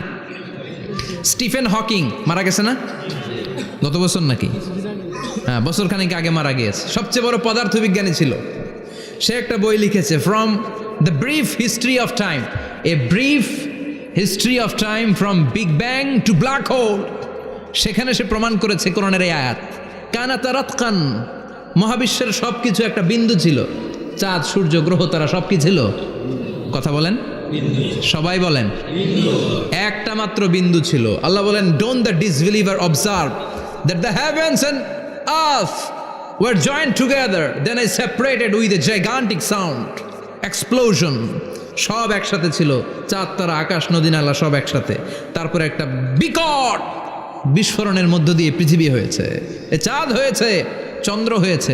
স্টিফেন হকিং মারা গেছে না গত বছর নাকি? হ্যাঁ, বছর খানিক আগে মারা গিয়েছে। সবচেয়ে বড় পদার্থবিজ্ঞানী ছিল। সে একটা বই লিখেছে, from the brief history of time, a brief history of time from big bang two black hole. সেখানে সে প্রমাণ করেছে কোরআনের এই আয়াত, কানাতা রাতকান, মহাবিশ্বের সব কিছু একটা বিন্দু ছিল। চাঁদ, সূর্য, গ্রহ, তারা সব কি ছিল? কথা বলেন, সবাই বলেন। একটা মাত্র বিন্দু ছিল। আল্লাহ বলেন, don't the disbeliever observe that the heavens and earth were joined together, then I separated with a gigantic sound. Explosion, সব একসাথে ছিল, চাঁদ তারা আকাশ নদী নালা সব একসাথে। তারপরে একটা বিকট বিস্ফোরণের মধ্য দিয়ে পৃথিবী হয়েছে, এ চাঁদ হয়েছে, চন্দ্র হয়েছে,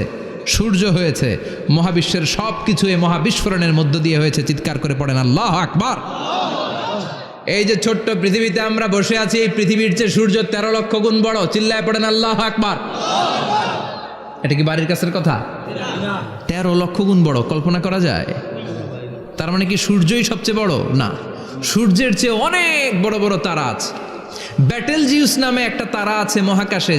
সূর্য হয়েছে, মহাবিশ্বের সব কিছু এই মহাবিস্ফোরণের মধ্য দিয়ে হয়েছে। চিৎকার করে পড়েন আল্লাহু আকবার। এই যে ছোট্ট পৃথিবীতে আমরা বসে আছি, এই পৃথিবীর চেয়ে সূর্য 13 লক্ষ গুণ বড়। চিল্লায় পড়েন আল্লাহু আকবার। এটা কি বাড়ির কাছের কথা? 13 লক্ষ গুণ বড়, কল্পনা করা যায়? তার মানে কি সূর্যই সবচেয়ে বড়? না, সূর্যের চেয়ে অনেক বড় বড় তারা আছে। ব্যাটেল জিউস নামে একটা তারা আছে মহাকাশে,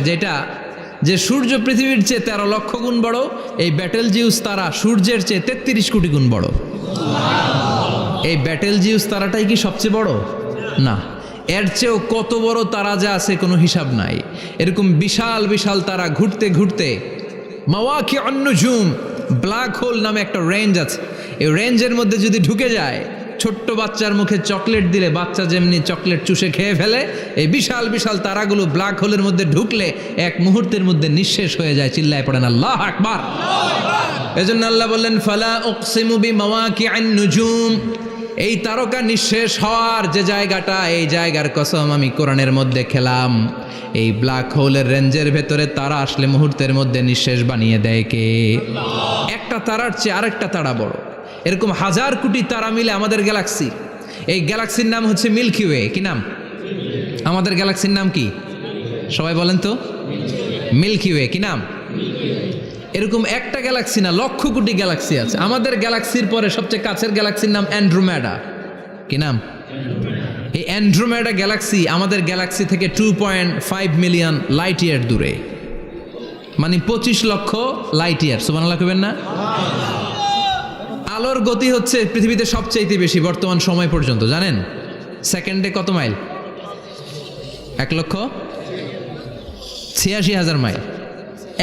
যে সূর্য পৃথিবীর চেয়ে 13 লক্ষ গুণ বড়। এই ব্যাটেল জিউস তারা সূর্যের চেয়ে 33 কোটি গুণ বড়। এই ব্যাটেল জিউস তারাটাই কি সবচেয়ে বড়? না, এর চেয়েও কত বড় তারা যা আছে কোনো হিসাব নাই। এরকম বিশাল বিশাল তারা ঘুরতে ঘুরতে মাওয়াকিউন নুজুম, ব্ল্যাক হোল নামে একটা রেঞ্জ আছে। এই রেঞ্জের মধ্যে যদি ঢুকে যায়, ছোট্ট বাচ্চার মুখে চকলেট দিলে বাচ্চা যেমনি চকলেট চুষে খেয়ে ফেলে, এই বিশাল বিশাল তারাগুলো ব্ল্যাক হোলের মধ্যে ঢুকলে এক মুহূর্তের মধ্যে নিঃশেষ হয়ে যায়। চিল্লায় পড়েন আল্লাহু আকবার। এজন্য আল্লাহ বললেন ফালা উকসিমু বিমাওয়াকিউন নুজুম, এই তারকা নিঃশেষ হওয়ার যে জায়গাটা, এই জায়গার কসম আমি কোরআনের মধ্যে খেলাম। এই ব্ল্যাক হোলের রেঞ্জের ভেতরে তারা আসলে মুহূর্তের মধ্যে নিঃশেষ বানিয়ে দেয় কে? একটা তারার চেয়ে আরেকটা তারা বড়। এরকম 1000 কোটি তারা মিলে আমাদের গ্যালাক্সি। এই গ্যালাক্সির নাম হচ্ছে মিল্কি ওয়ে। কি নাম? আমাদের গ্যালাক্সির নাম কি? সবাই বলেন তো। Milky way. কি নাম? এরকম একটা গ্যালাক্সি না, লক্ষ কোটি গ্যালাক্সি আছে। আমাদের গ্যালাক্সির পরে সবচেয়ে কাছের গ্যালাক্সির নাম অ্যান্ড্রোমেডা। কি নাম? এই অ্যান্ড্রোমেডা গ্যালাক্সি আমাদের গ্যালাক্সি থেকে 2.5 মিলিয়ন লাইট ইয়ার দূরে, মানে 25 লক্ষ লাইট ইয়ার। সুবহানাল্লাহ কইবেন না? আলোর গতি হচ্ছে পৃথিবীতে সবচাইতে বেশি বর্তমান সময় পর্যন্ত, জানেন? সেকেন্ডে কত মাইল? 1,86,000 মাইল।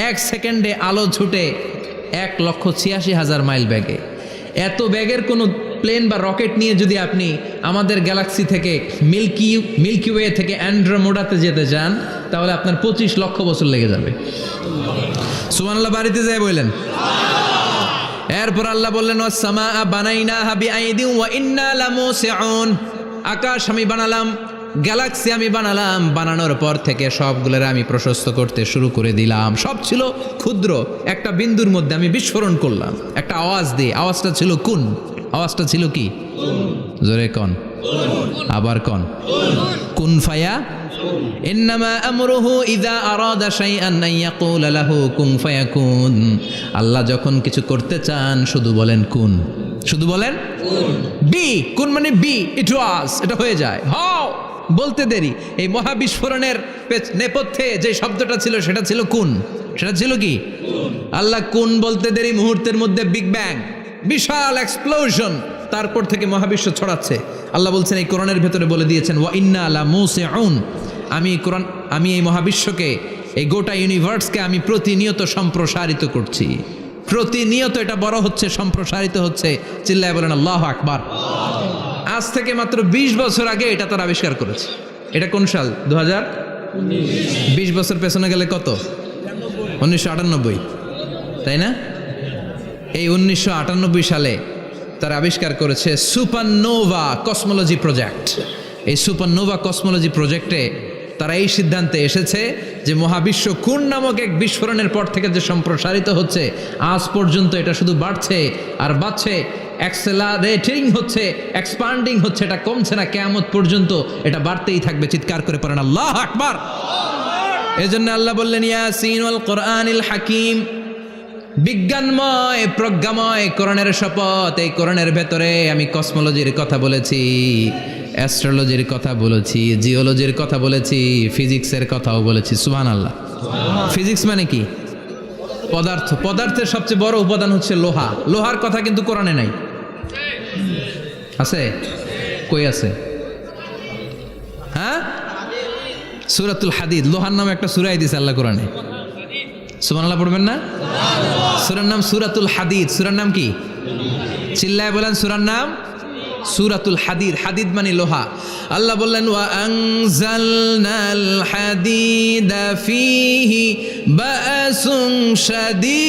1 সেকেন্ডে আলো ছুটে 1,86,000 মাইল বেগে। এত বেগের কোনো প্লেন বা রকেট নিয়ে যদি আপনি আমাদের গ্যালাক্সি থেকে মিল্কি ওয়ে থেকে অ্যান্ড্রোমেডাতে যেতে চান, তাহলে আপনার 25 লক্ষ বছর লেগে যাবে। সুবহানাল্লাহ বাড়িতে যায় বললেন। এরপর আল্লাহ বললেন ওয়াস-সামাআ বানাইনাহা বিআইদিন ওয়া ইন্না লামুসিউন, আকাশ আমি বানালাম, গ্যালাক্সি আমি বানালাম, বানানোর পর থেকে সবগুলোর আমি প্রশস্ত করতে শুরু করে দিলাম। সব ছিল ক্ষুদ্র, একটা বিন্দুর মধ্যে আমি বিস্ফোরণ করলাম একটা আওয়াজ দিয়ে। আওয়াজটা ছিল কুন। আওয়াজটা ছিল কি? জোরে কন, আবার কন। কুন ফায়া ইন্নামা আমরুহু ইযা আরাদা শাইআন আন ইয়াকুলা লাহু কুন ফায়াকুন। আল্লাহ যখন কিছু করতে চান শুধু বলেন কুন, শুধু বলেন বি। কুন মানে বি, ইট ওয়াজ, এটা হয়ে যায়। হাও বলতে দেরি। এই মহাবিস্ফোরণের নেপথ্যে যে শব্দটা ছিল সেটা ছিল কুন। সেটা ছিল কি? আল্লাহ কুন বলতে দেরি, মুহূর্তের মধ্যে বিগ ব্যাং, বিশাল এক্সপ্লোশন, তারপর থেকে মহাবিশ্ব ছড়াচ্ছে। আল্লাহ বলছেন এই কোরআনের ভেতরে বলে দিয়েছেন ওয়া ইন্না লামুসিউন, আমি এই মহাবিশ্বকে, এই গোটা ইউনিভার্সকে আমি প্রতিনিয়ত সম্প্রসারিত করছি। প্রতিনিয়ত এটা বড় হচ্ছে, সম্প্রসারিত হচ্ছে। চিল্লায় বলেন আল্লাহু আকবার। আজ থেকে মাত্র 20 বছর আগে এটা তারা আবিষ্কার করেছে। এটা কোন সাল? 2019। 20 বছর পেছনে গেলে কত? 1998, তাই না? এই 1998 সালে তারা আবিষ্কার করেছে সুপারনোভা কসমোলজি প্রজেক্ট। এই সুপারনোভা কসমোলজি প্রজেক্টে তারা এই সিদ্ধান্তে এসেছে যে মহাবিশ্ব কোন নামক এক বিস্ফোরণের পর থেকে যে সম্প্রসারিত হচ্ছে, আজ পর্যন্ত এটা শুধু বাড়ছে আর বাড়ছে, অ্যাক্সেলারেটিং হচ্ছে, এক্সপান্ডিং হচ্ছে, এটা কমছে না। কিয়ামত পর্যন্ত এটা বাড়তেই থাকবে। চিৎকার করে পড়েন আল্লাহু আকবার। এজন্য আল্লাহ বললেন ইয়াসিন ওয়াল কোরআনিল হাকিম, বিজ্ঞানময় প্রজ্ঞাময় কোরআনের শপথ। এই কোরআনের ভেতরে আমি কসমোলজির কথা বলেছি, অ্যাস্ট্রোলজির কথা বলেছি, জিওলজির কথা বলেছি, ফিজিক্সের কথাও বলেছি। সুবহানাল্লাহ। ফিজিক্স মানে কি? পদার্থ। পদার্থের সবচেয়ে বড় উপাদান হচ্ছে লোহা। লোহার কথা কিন্তু কোরআনে নাই। আছে? কই আছে? হ্যাঁ, সূরাতুল হাদিদ, লোহার নামে একটা সূরা দিয়েছে আল্লাহ কোরআনে। সুবহানাল্লাহ পড়বেন না? সূরার নাম সূরাতুল হাদিদ। সূরার নাম কি? চিল্লায় বলেন সূরার নাম সূরাতুল হাদিদ। হাদিদ মানে লোহা। আল্লাহ বললেন ওয়া আনজালনাল হাদিদা ফীহি বাসুন শাদীদ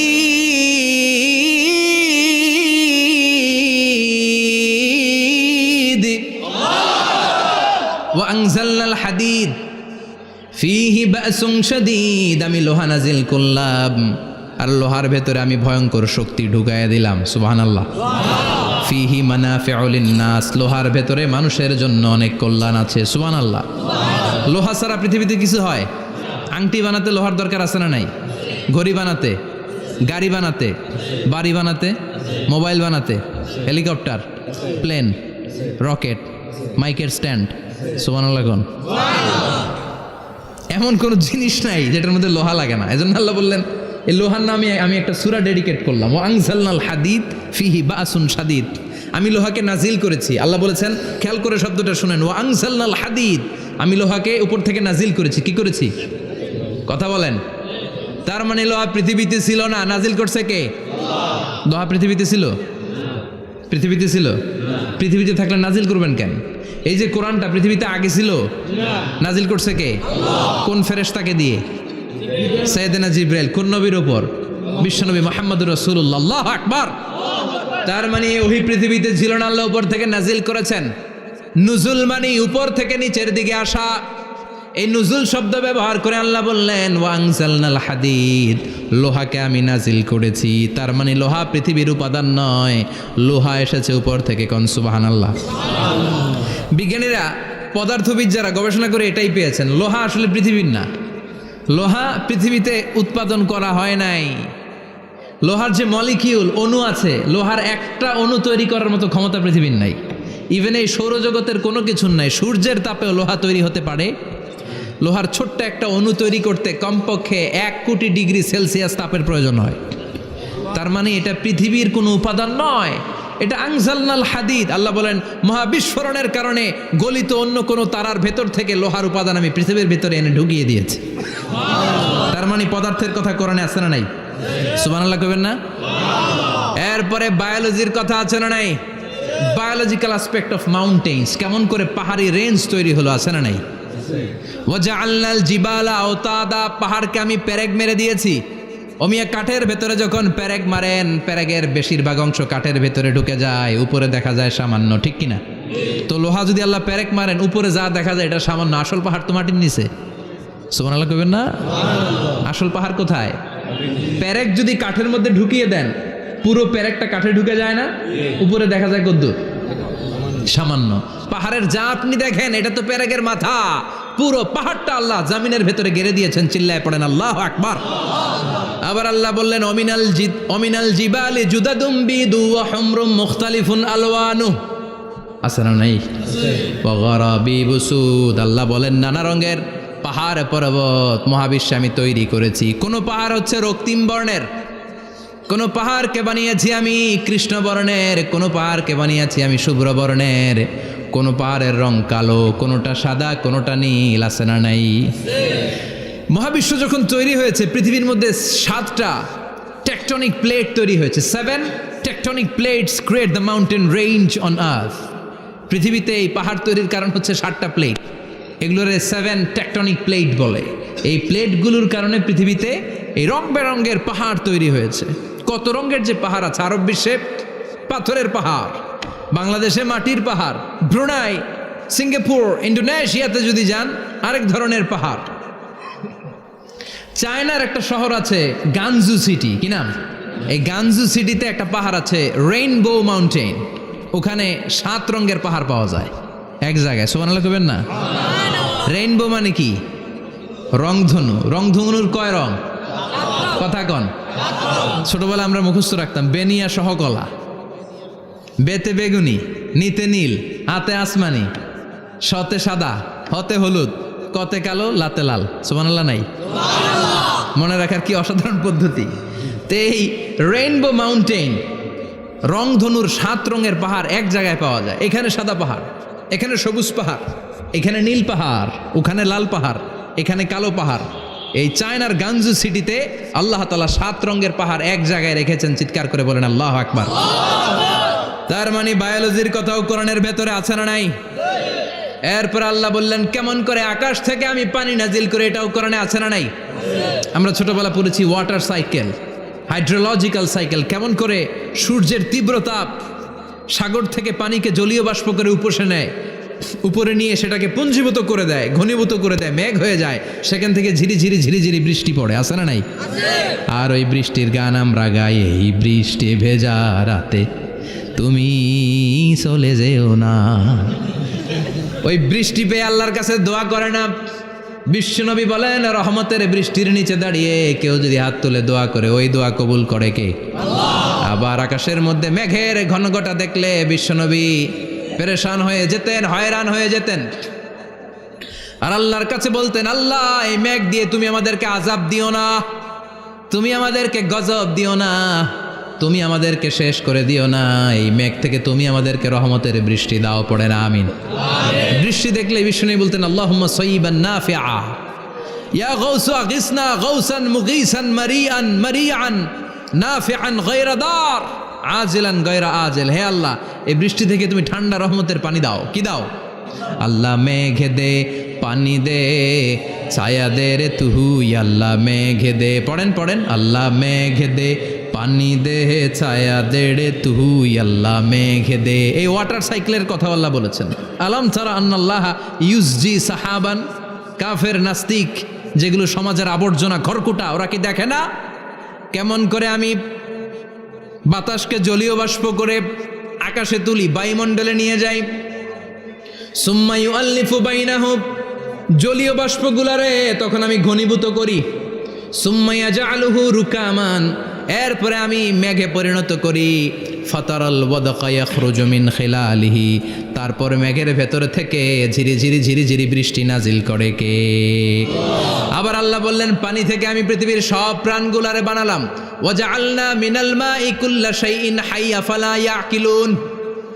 ফিহি বাসুন শাদীদ, আমি লোহা নাজিল করলাম আর লোহার ভেতরে আমি ভয়ঙ্কর শক্তি ঢুকাইয়া দিলাম। সুবহানাল্লাহ। ফিহি মানাফিউ লিন্নাস, লোহার ভেতরে মানুষের জন্য অনেক কল্যাণ আছে। সুবহানাল্লাহ। লোহা ছাড়া পৃথিবীতে কিছু হয়? আংটি বানাতে লোহার দরকার আছে না নাই? ঘড়ি বানাতে, গাড়ি বানাতে, বাড়ি বানাতে, মোবাইল বানাতে, হেলিকপ্টার, প্লেন, রকেট, মাইকের স্ট্যান্ড। সুবহানাল্লাহ কোন? এমন কোন জিনিস নাই যেটার মধ্যে লোহা লাগে না। এজন্য আল্লাহ বললেন এই লোহার নামে আমি একটা সূরা ডেডিকেট করলাম, ওয়া আনজালনাল হাদিদ ফিহি বাসুন শাদীদ। আমি লোহাকে নাজিল করেছি। আল্লাহ বলেছেন, খেয়াল করে শব্দটা শুনেন, ওয়া আনজালনাল হাদিদ, আমি লোহাকে উপর থেকে নাজিল করেছি। কি করেছি? কথা বলেন। তার মানে লোহা পৃথিবীতে ছিল না, নাজিল করছে কে? লোহা পৃথিবীতে ছিল? পৃথিবীতে ছিল? পৃথিবীতে থাকলে নাজিল করবেন কেন? এই যে কোরআনটা পৃথিবীতে আগে ছিল, নাজিল করছে কে? কোন ফেরেশতাকে দিয়ে? সাইয়েদনা জিবরাইল। কোন নবীর উপর? বিশ্বনবী মুহাম্মদুর রাসূলুল্লাহ। আল্লাহু আকবার। তার মানে ওহি পৃথিবীতে ছিল না, আল্লাহ উপর থেকে নাজিল করেছেন। নুজুল মানে উপর থেকে নিচের দিকে আসা। এই নুজুল শব্দ ব্যবহার করে আল্লাহ বললেন, ওয়া আনজালনাল হাদিদ, লোহাকে আমি নাজিল করেছি। তার মানে লোহা পৃথিবীর উপাদান নয়, লোহা এসেছে উপর থেকে। কোন সুবহানাল্লাহ। বিজ্ঞানীরা, পদার্থবিদ যারা গবেষণা করে এটাই পেয়েছেন, লোহা আসলে পৃথিবীর না। লোহা পৃথিবীতে উৎপাদন করা হয় নাই। লোহার যে মলিকিউল, অণু আছে, লোহার একটা অণু তৈরি করার মতো ক্ষমতা পৃথিবীর নাই। ইভেন এই সৌরজগতের কোনো কিছুর নাই। সূর্যের তাপেও লোহা তৈরি হতে পারে। লোহার ছোট্ট একটা অণু তৈরি করতে কমপক্ষে 1 কোটি ডিগ্রি সেলসিয়াস তাপের প্রয়োজন হয়। তার মানে এটা পৃথিবীর কোনো উপাদান নয়, এটা আনজালনাল হাদিদ। আল্লাহ বলেন, মহাবিস্ফোরণের কারণে গলিত অন্য কোনো তারার ভেতর থেকে লোহার উপাদান আমি পৃথিবীর ভেতরে এনে ঢুকিয়ে দিয়েছি। তার মানে পদার্থের কথা কোরআনে আছে না নাই? সুবহানাল্লাহ কইবেন না? এরপরে বায়োলজির কথা আছে না নাই? বায়োলজিক্যাল অ্যাসপেক্ট অফ মাউন্টেন্স, কেমন করে পাহাড়ি রেঞ্জ তৈরি হলো, আছে না নাই? ওয়াজআলনাল জিবালা আওতাদা, পাহাড়কে আমি পেরেক মেরে দিয়েছি। অমিয়া কাঠের ভেতরে যখন পেরেক মারেন, পেরেকের বেশিরভাগ অংশ কাঠের ভেতরে ঢুকে যায়, উপরে দেখা যায় সামান্য, ঠিক কিনা? তো লোহা যদি আল্লাহ পেরেক মারেন, উপরে যা দেখা যায় এটা সামান্য, আসল পাহাড় তো মাটির নিচে। সুবহানাল্লাহ কইবেন না? আসল পাহাড় কোথায়? পেরেক যদি কাঠের মধ্যে ঢুকিয়ে দেন, পুরো পেরেকটা কাঠে ঢুকে যায় না? উপরে দেখা যায় কদ্দুর? সামান্য। পাহাড়ের যা আপনি দেখেন এটা তো পেরেকের মাথা। পুরো পাহাড়টা আল্লাহ জামিনের ভেতরে গেড়ে দিয়েছেন। চিল্লায় পড়েন আল্লাহু আকবার। আবার আল্লাহ বললেন, অমিনাল জিবালি জুদাদুম বিদু ওয়া হুমরুম মুখতালিফুন আলওয়ানু। আছে না নাই? ওয়া গারাবিবু সুদ। আল্লাহ বলেন, নানা রঙের পাহাড় পর্বত মহাবিশ্বে আমি তৈরি করেছি। কোন পাহাড় হচ্ছে রক্তিম বর্ণের, কোন পাহাড়কে বানিয়েছি আমি কৃষ্ণ বর্ণের, কোন পাহাড়কে বানিয়েছি আমি শুভ্র বর্ণের, কোন পাহাড়ের রং কালো, কোনটা সাদা, কোনটা নীল। আছে না নাই? মহাবিশ্ব যখন তৈরি হয়েছে, পৃথিবীর মধ্যে 7টা টেকটনিক প্লেট তৈরি হয়েছে। 7 tectonic plates create the mountain range on earth. পৃথিবীতে এই পাহাড় তৈরির কারণ হচ্ছে 7টা প্লেট। এগুলোর 7 টেকটনিক প্লেট বলে। এই প্লেটগুলোর কারণে পৃথিবীতে এই রং বেরঙের পাহাড় তৈরি হয়েছে। কত রঙের যে পাহাড় আছে। আরব বিশ্বে পাথরের পাহাড়, বাংলাদেশে মাটির পাহাড়, ব্রুনাই, সিঙ্গাপুর, ইন্দোনেশিয়াতে যদি যান আরেক ধরনের পাহাড়। চায়নার একটা শহর আছে গানজু সিটি, কি নাম? এই গানজু সিটিতে একটা পাহাড় আছে রেইনবো মাউন্টেন। ওখানে 7 রঙের পাহাড় পাওয়া যায় এক জায়গায়। সুবহানাল্লাহ কইবেন না? রেইনবো মানে কি? রংধনু। রংধনুর কয় রং? কথা কন। ছোটবেলা আমরা মুখস্থ রাখতাম, বেনিয়া সহকলা, বেতে বেগুনি, নিতে নীল, হাতে আসমানি, শতে সাদা, হতে হলুদ, কতে কালো, লাতে লাল। সুবহানাল্লাহ নাই? মনে রাখার কি অসাধারণ পদ্ধতি। তো এই রেইনবো মাউন্টেন, রংধনুর 7 রঙের পাহাড় এক জায়গায় পাওয়া যায়। এখানে সাদা পাহাড়, এখানে সবুজ পাহাড়, এখানে নীল পাহাড়, ওখানে লাল পাহাড়, এখানে কালো পাহাড়। এই চায়নার গানজু সিটিতে আল্লাহ তাআলা 7 রঙের পাহাড় এক জায়গায় রেখেছেন। চিৎকার করে বলেন আল্লাহু আকবার। তার মানে বায়োলজির কথাও কোরআনের ভেতরে আছে না নাই? এরপর আল্লাহ বললেন, কেমন করে আকাশ থেকে আমি পানি নাজিল করে, এটাও কোরআনে আছে না নাই? আমরা ছোটবেলা পড়েছি ওয়াটার সাইকেল, হাইড্রোলজিক্যাল সাইকেল। কেমন করে সূর্যের তীব্র তাপ সাগর থেকে পানিকে জলীয় বাষ্প করে উপসে নেয়, উপরে নিয়ে সেটাকে পুঞ্জীভূত করে দেয়, ঘনীভূত করে দেয়, মেঘ হয়ে যায়, সেখান থেকে ঝিরি বৃষ্টি পড়ে, আছে না নাই? আর ওই বৃষ্টির গান আমরা গাই, এই বৃষ্টি ভেজা রাতে তুমি চলে যেও না। ওই বৃষ্টি পেয়ে আল্লাহর কাছে দোয়া করে না। বিশ্বনবী বলেন, রহমতের বৃষ্টির নিচে দাঁড়িয়ে কেউ যদি হাত তুলে দোয়া করে, ওই দোয়া কবুল করে কে? আবার আকাশের মধ্যে মেঘের ঘনঘটা দেখলে বিশ্বনবী পেরেশান হয়ে যেতেন, হয়রান হয়ে যেতেন, আর আল্লাহর কাছে বলতেন, আল্লাহ এই মেঘ দিয়ে তুমি আমাদেরকে আযাব দিও না, তুমি আমাদেরকে গজব দিও না, তুমি আমাদেরকে শেষ করে দিও না, এই মেঘ থেকে তুমি আমাদেরকে রহমতের বৃষ্টি দাও। পড়ে না আমিন। বৃষ্টি দেখলে বিশ্বনবী বলতেন, আল্লাহুম্মা সাইয়্যিবান নাফিআ, ইয়া গাউসু আগিসনা গাউসান মুগীসান মারিআন মারিআন নাফিআন গায়রা দার আজিলান গায়রা আজিল। হে আল্লাহ, এই বৃষ্টি থেকে তুমি ঠান্ডা রহমতের পানি দাও। কি দাও? আল্লাহ মেঘে দে পানি দে, ছায়া দে রে তুহু, আল্লাহ মেঘে দে। পড়েন আল্লাহ মেঘে দে পানি দে, ছায়া দে রে তুহু, আল্লাহ মেঘে দে। এই ওয়াটার সাইকেলের কথা আল্লাহ বলেছেন। আলম তারা আন্নাল্লাহ ইউসজি সাহাবান। কাফের নাস্তিক যেগুলো সমাজের আবর্জনা খড়কুটা, ওরা কি দেখে না কেমন করে আমি বাতাসকে জলীয় বাষ্প করে আকাশে তুলি, বায়ুমণ্ডলে নিয়ে যাই। সুম্মা ইউআল্লিফু বাইনাহুম, জলীয় বাষ্পগুলারে তখন আমি ঘনীভূত করি। সুম্মা ইয়াজআলুহু রুকামান, এরপরে আমি মেঘে পরিণত করি। ফাতারাল ওয়াদকা ইয়াখরুজু মিন খিলালিহি, তারপর মেঘের ভেতর থেকে ঝিরি বৃষ্টি নাজিল করে কে? আবার আল্লাহ বললেন, পানি থেকে আমি পৃথিবীর সব প্রাণগুলারে বানালাম। ওয়াজআলনা মিনাল মাই কুল্লা শাইইন হাইয়া ফালা ইয়াকিলুন,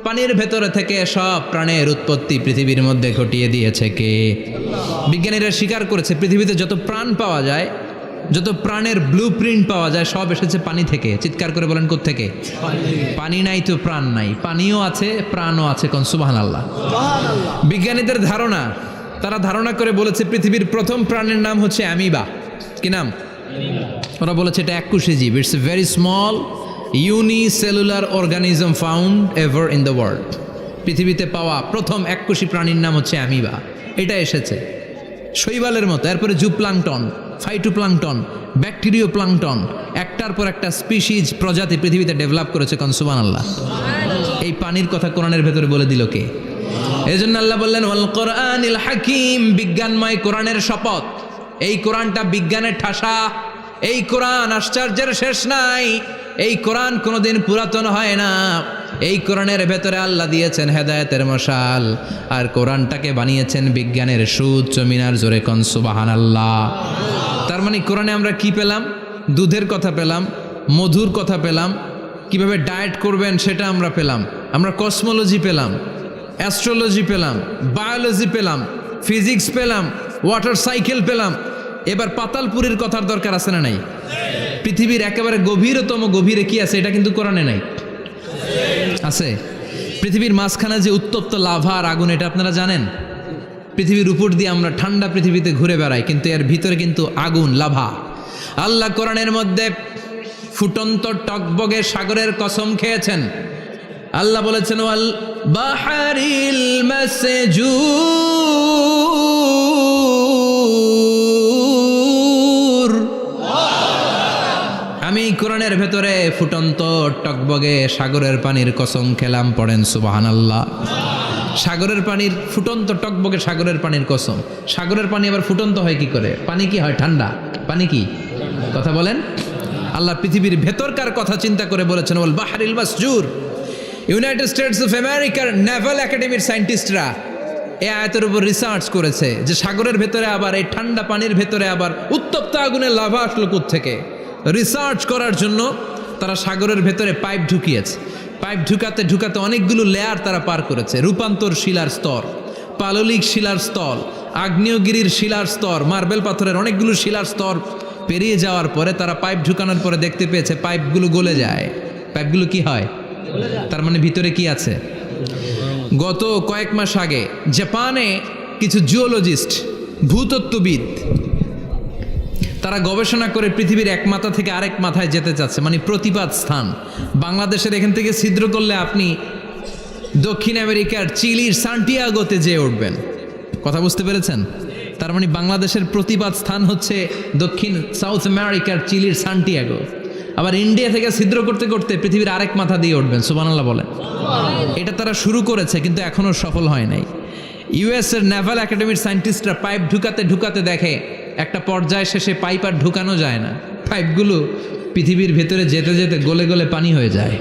পানির ভেতর থেকে সব প্রাণের উৎপত্তি পৃথিবীর মধ্যে ঘটিয়ে দিয়েছে কে? বিজ্ঞানীরা স্বীকার করেছে, পৃথিবীতে যত প্রাণ পাওয়া যায়, যত প্রাণের ব্লুপ্রিন্ট পাওয়া যায়, সব এসেছে পানি থেকে। চিৎকার করে বলেন, কোত্থেকে? পানি নাই তো প্রাণ নাই, পানিও আছে প্রাণও আছে। কোন সুবহানাল্লাহ। বিজ্ঞানীদের ধারণা, তারা ধারণা করে বলেছে পৃথিবীর প্রথম প্রাণের নাম হচ্ছে অ্যামিবা। কি নাম? ওরা বলেছে এটা এককোষী জীব, it's a very small unicellular organism found ever in the world. পৃথিবীতে পাওয়া প্রথম এককোষী প্রাণীর নাম হচ্ছে অ্যামিবা। এটা এসেছে শৈবালের মতো, এরপরে জুপ্লাংটন, ফাইটোপ্লাংটন, ব্যাকটেরিও প্লাংটন, একটার পর একটা স্পিসিজ প্রজাতি পৃথিবীতে ডেভেলপ করেছে। কোন সুবহানাল্লাহ। এই পানির কথা কোরআনের ভেতরে বলে দিল কে? এই জন্য আল্লাহ বললেন, ওয়াল কোরআনিল হাকিম, বিজ্ঞানময় কোরআনের শপথ। এই কোরআনটা বিজ্ঞানের ঠাসা, এই কোরআন আশ্চর্যের শেষ নাই, এই কোরআন কোনোদিন পুরাতন হয় না। এই কোরআনের ভেতরে আল্লাহ দিয়েছেন হেদায়েতের মশাল, আর কোরআনটাকে বানিয়েছেন বিজ্ঞানের সুউচ্চ মিনার। জোরে কোন সুবহানাল্লাহ। তার মানে কোরআনে আমরা কি পেলাম? দুধের কথা পেলাম, মধুর কথা পেলাম, কিভাবে ডায়েট করবেন সেটা আমরা পেলাম, আমরা কসমোলজি পেলাম, অ্যাস্ট্রোলজি পেলাম, বায়োলজি পেলাম, ফিজিক্স পেলাম, ওয়াটার সাইকেল পেলাম। এবার পাতালপুরীর কথার দরকার আছে না নাই? পৃথিবীর একেবারে গভীরতম গভীরে কি আছে? এটা কিন্তু কোরআনে নাই, আছে। পৃথিবীর মাঝখানে যে উত্তপ্ত লাভা আর আগুন, এটা আপনারা জানেন? পৃথিবীর উপর দিয়ে আমরা ঠান্ডা পৃথিবীতে ঘুরে বেড়াই, কিন্তু এর ভিতরে কিন্তু আগুন, লাভা। আল্লাহ কোরআনের মধ্যে ফুটন্ত টকবগে সাগরের কসম খেয়েছেন। আল্লাহ বলেছেন, ওয়াল বাহারিল মাসজুর, আমি কোরআনের ভেতরে ফুটন্ত টকবগে সাগরের পানির কসম খেলাম। পড়েন সুবহানাল্লাহ। সাগরের পানির ফুটন্ত টকবগে সাগরের পানির কসম। সাগরের পানি আবার ফুটন্ত হয় কি করে? পানি কি হয়? ঠান্ডা। পানি কি? কথা বলেন। আল্লাহ পৃথিবীর ভেতরকার কথা চিন্তা করে বলেছেন, ওয়াল বাহরিল মাসজুর। ইউনাইটেড স্টেটস অফ আমেরিকার নেভাল একাডেমির সায়েন্টিস্টরা এই আয়াতের উপর রিসার্চ করেছে যে সাগরের ভেতরে আবার এই ঠান্ডা পানির ভেতরে আবার উত্তপ্ত আগুনের লাভা আসলো কোত্থেকে। রিসার্চ করার জন্য তারা সাগরের ভেতরে পাইপ ঢুকিয়েছে। পাইপ ঢুকাতে অনেকগুলো লেয়ার তারা পার করেছে। রূপান্তর শিলার স্তর, পাললিক শিলার স্তর, আগ্নেয়গিরির শিলার স্তর, মার্বেল পাথরের অনেকগুলো শিলার স্তর পেরিয়ে যাওয়ার পরে তারা পাইপ ঢুকানোর পরে দেখতে পেয়েছে পাইপগুলো গলে যায়। পাইপগুলো কি হয়? তার মানে ভিতরে কি আছে? গত কয়েক মাস আগে জাপানে কিছু জিওলজিস্ট, ভূতত্ত্ববিদ, তারা গবেষণা করে পৃথিবীর এক মাথা থেকে আরেক মাথায় যেতে চাচ্ছে, মানে প্রতিপাদ স্থান। বাংলাদেশের এখান থেকে ছিদ্র করলে আপনি দক্ষিণ আমেরিকার চিলির সান্টিয়াগোতে যেয়ে উঠবেন। কথা বুঝতে পেরেছেন? তার মানে বাংলাদেশের প্রতিবাদ স্থান হচ্ছে দক্ষিণ সাউথ আমেরিকার চিলির সান্টিয়াগো। আবার ইন্ডিয়া থেকে ছিদ্র করতে করতে পৃথিবীর আরেক মাথা দিয়ে উঠবেন। সুবহানাল্লাহ বলেন। এটা তারা শুরু করেছে, কিন্তু এখনো সফল হয় নাই। ইউএস এর নেভাল একাডেমির সায়েন্টিস্টরা পাইপ ঢুকাতে ঢুকাতে দেখে একটা পর্যায় শেষে পাইপ আর ঢুকানো যায় না, পাইপগুলো পৃথিবীর ভেতরে যেতে যেতে গলে গলে পানি হয়ে যায়।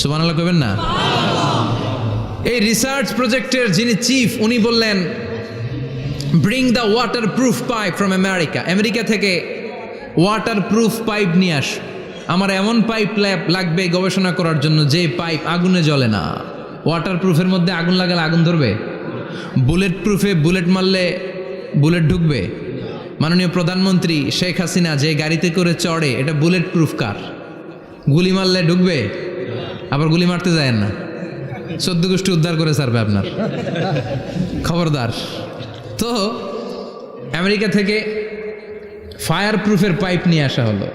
সুবহানাল্লাহ কইবেন না? এই রিসার্চ প্রজেক্টের যিনি চিফ, উনি বললেন, bring the water proof pipe from America. America থেকে ওয়াটার প্রুফ পাইপ নিয়ে আস। আমার এমন পাইপ লাগবে গবেষণা করার জন্য যে পাইপ আগুনে জ্বলে না। ওয়াটার প্রুফের মধ্যে আগুন লাগালে আগুন ধরবে? বুলেট প্রুফে বুলেট মারলে বুলেট ঢুকবে? মাননীয় প্রধানমন্ত্রী শেখ হাসিনা যে গাড়িতে করে চড়ে, এটা বুলেট প্রুফ কার? গুলি মারলে ঢুকবে? আবার গুলি মারতে যায় না, 14 গোষ্ঠী উদ্ধার করে ছাড়বে আপনার, খবরদার। তো আমেরিকা থেকে ফায়ার প্রুফের পাইপ নিয়ে আসা হলো।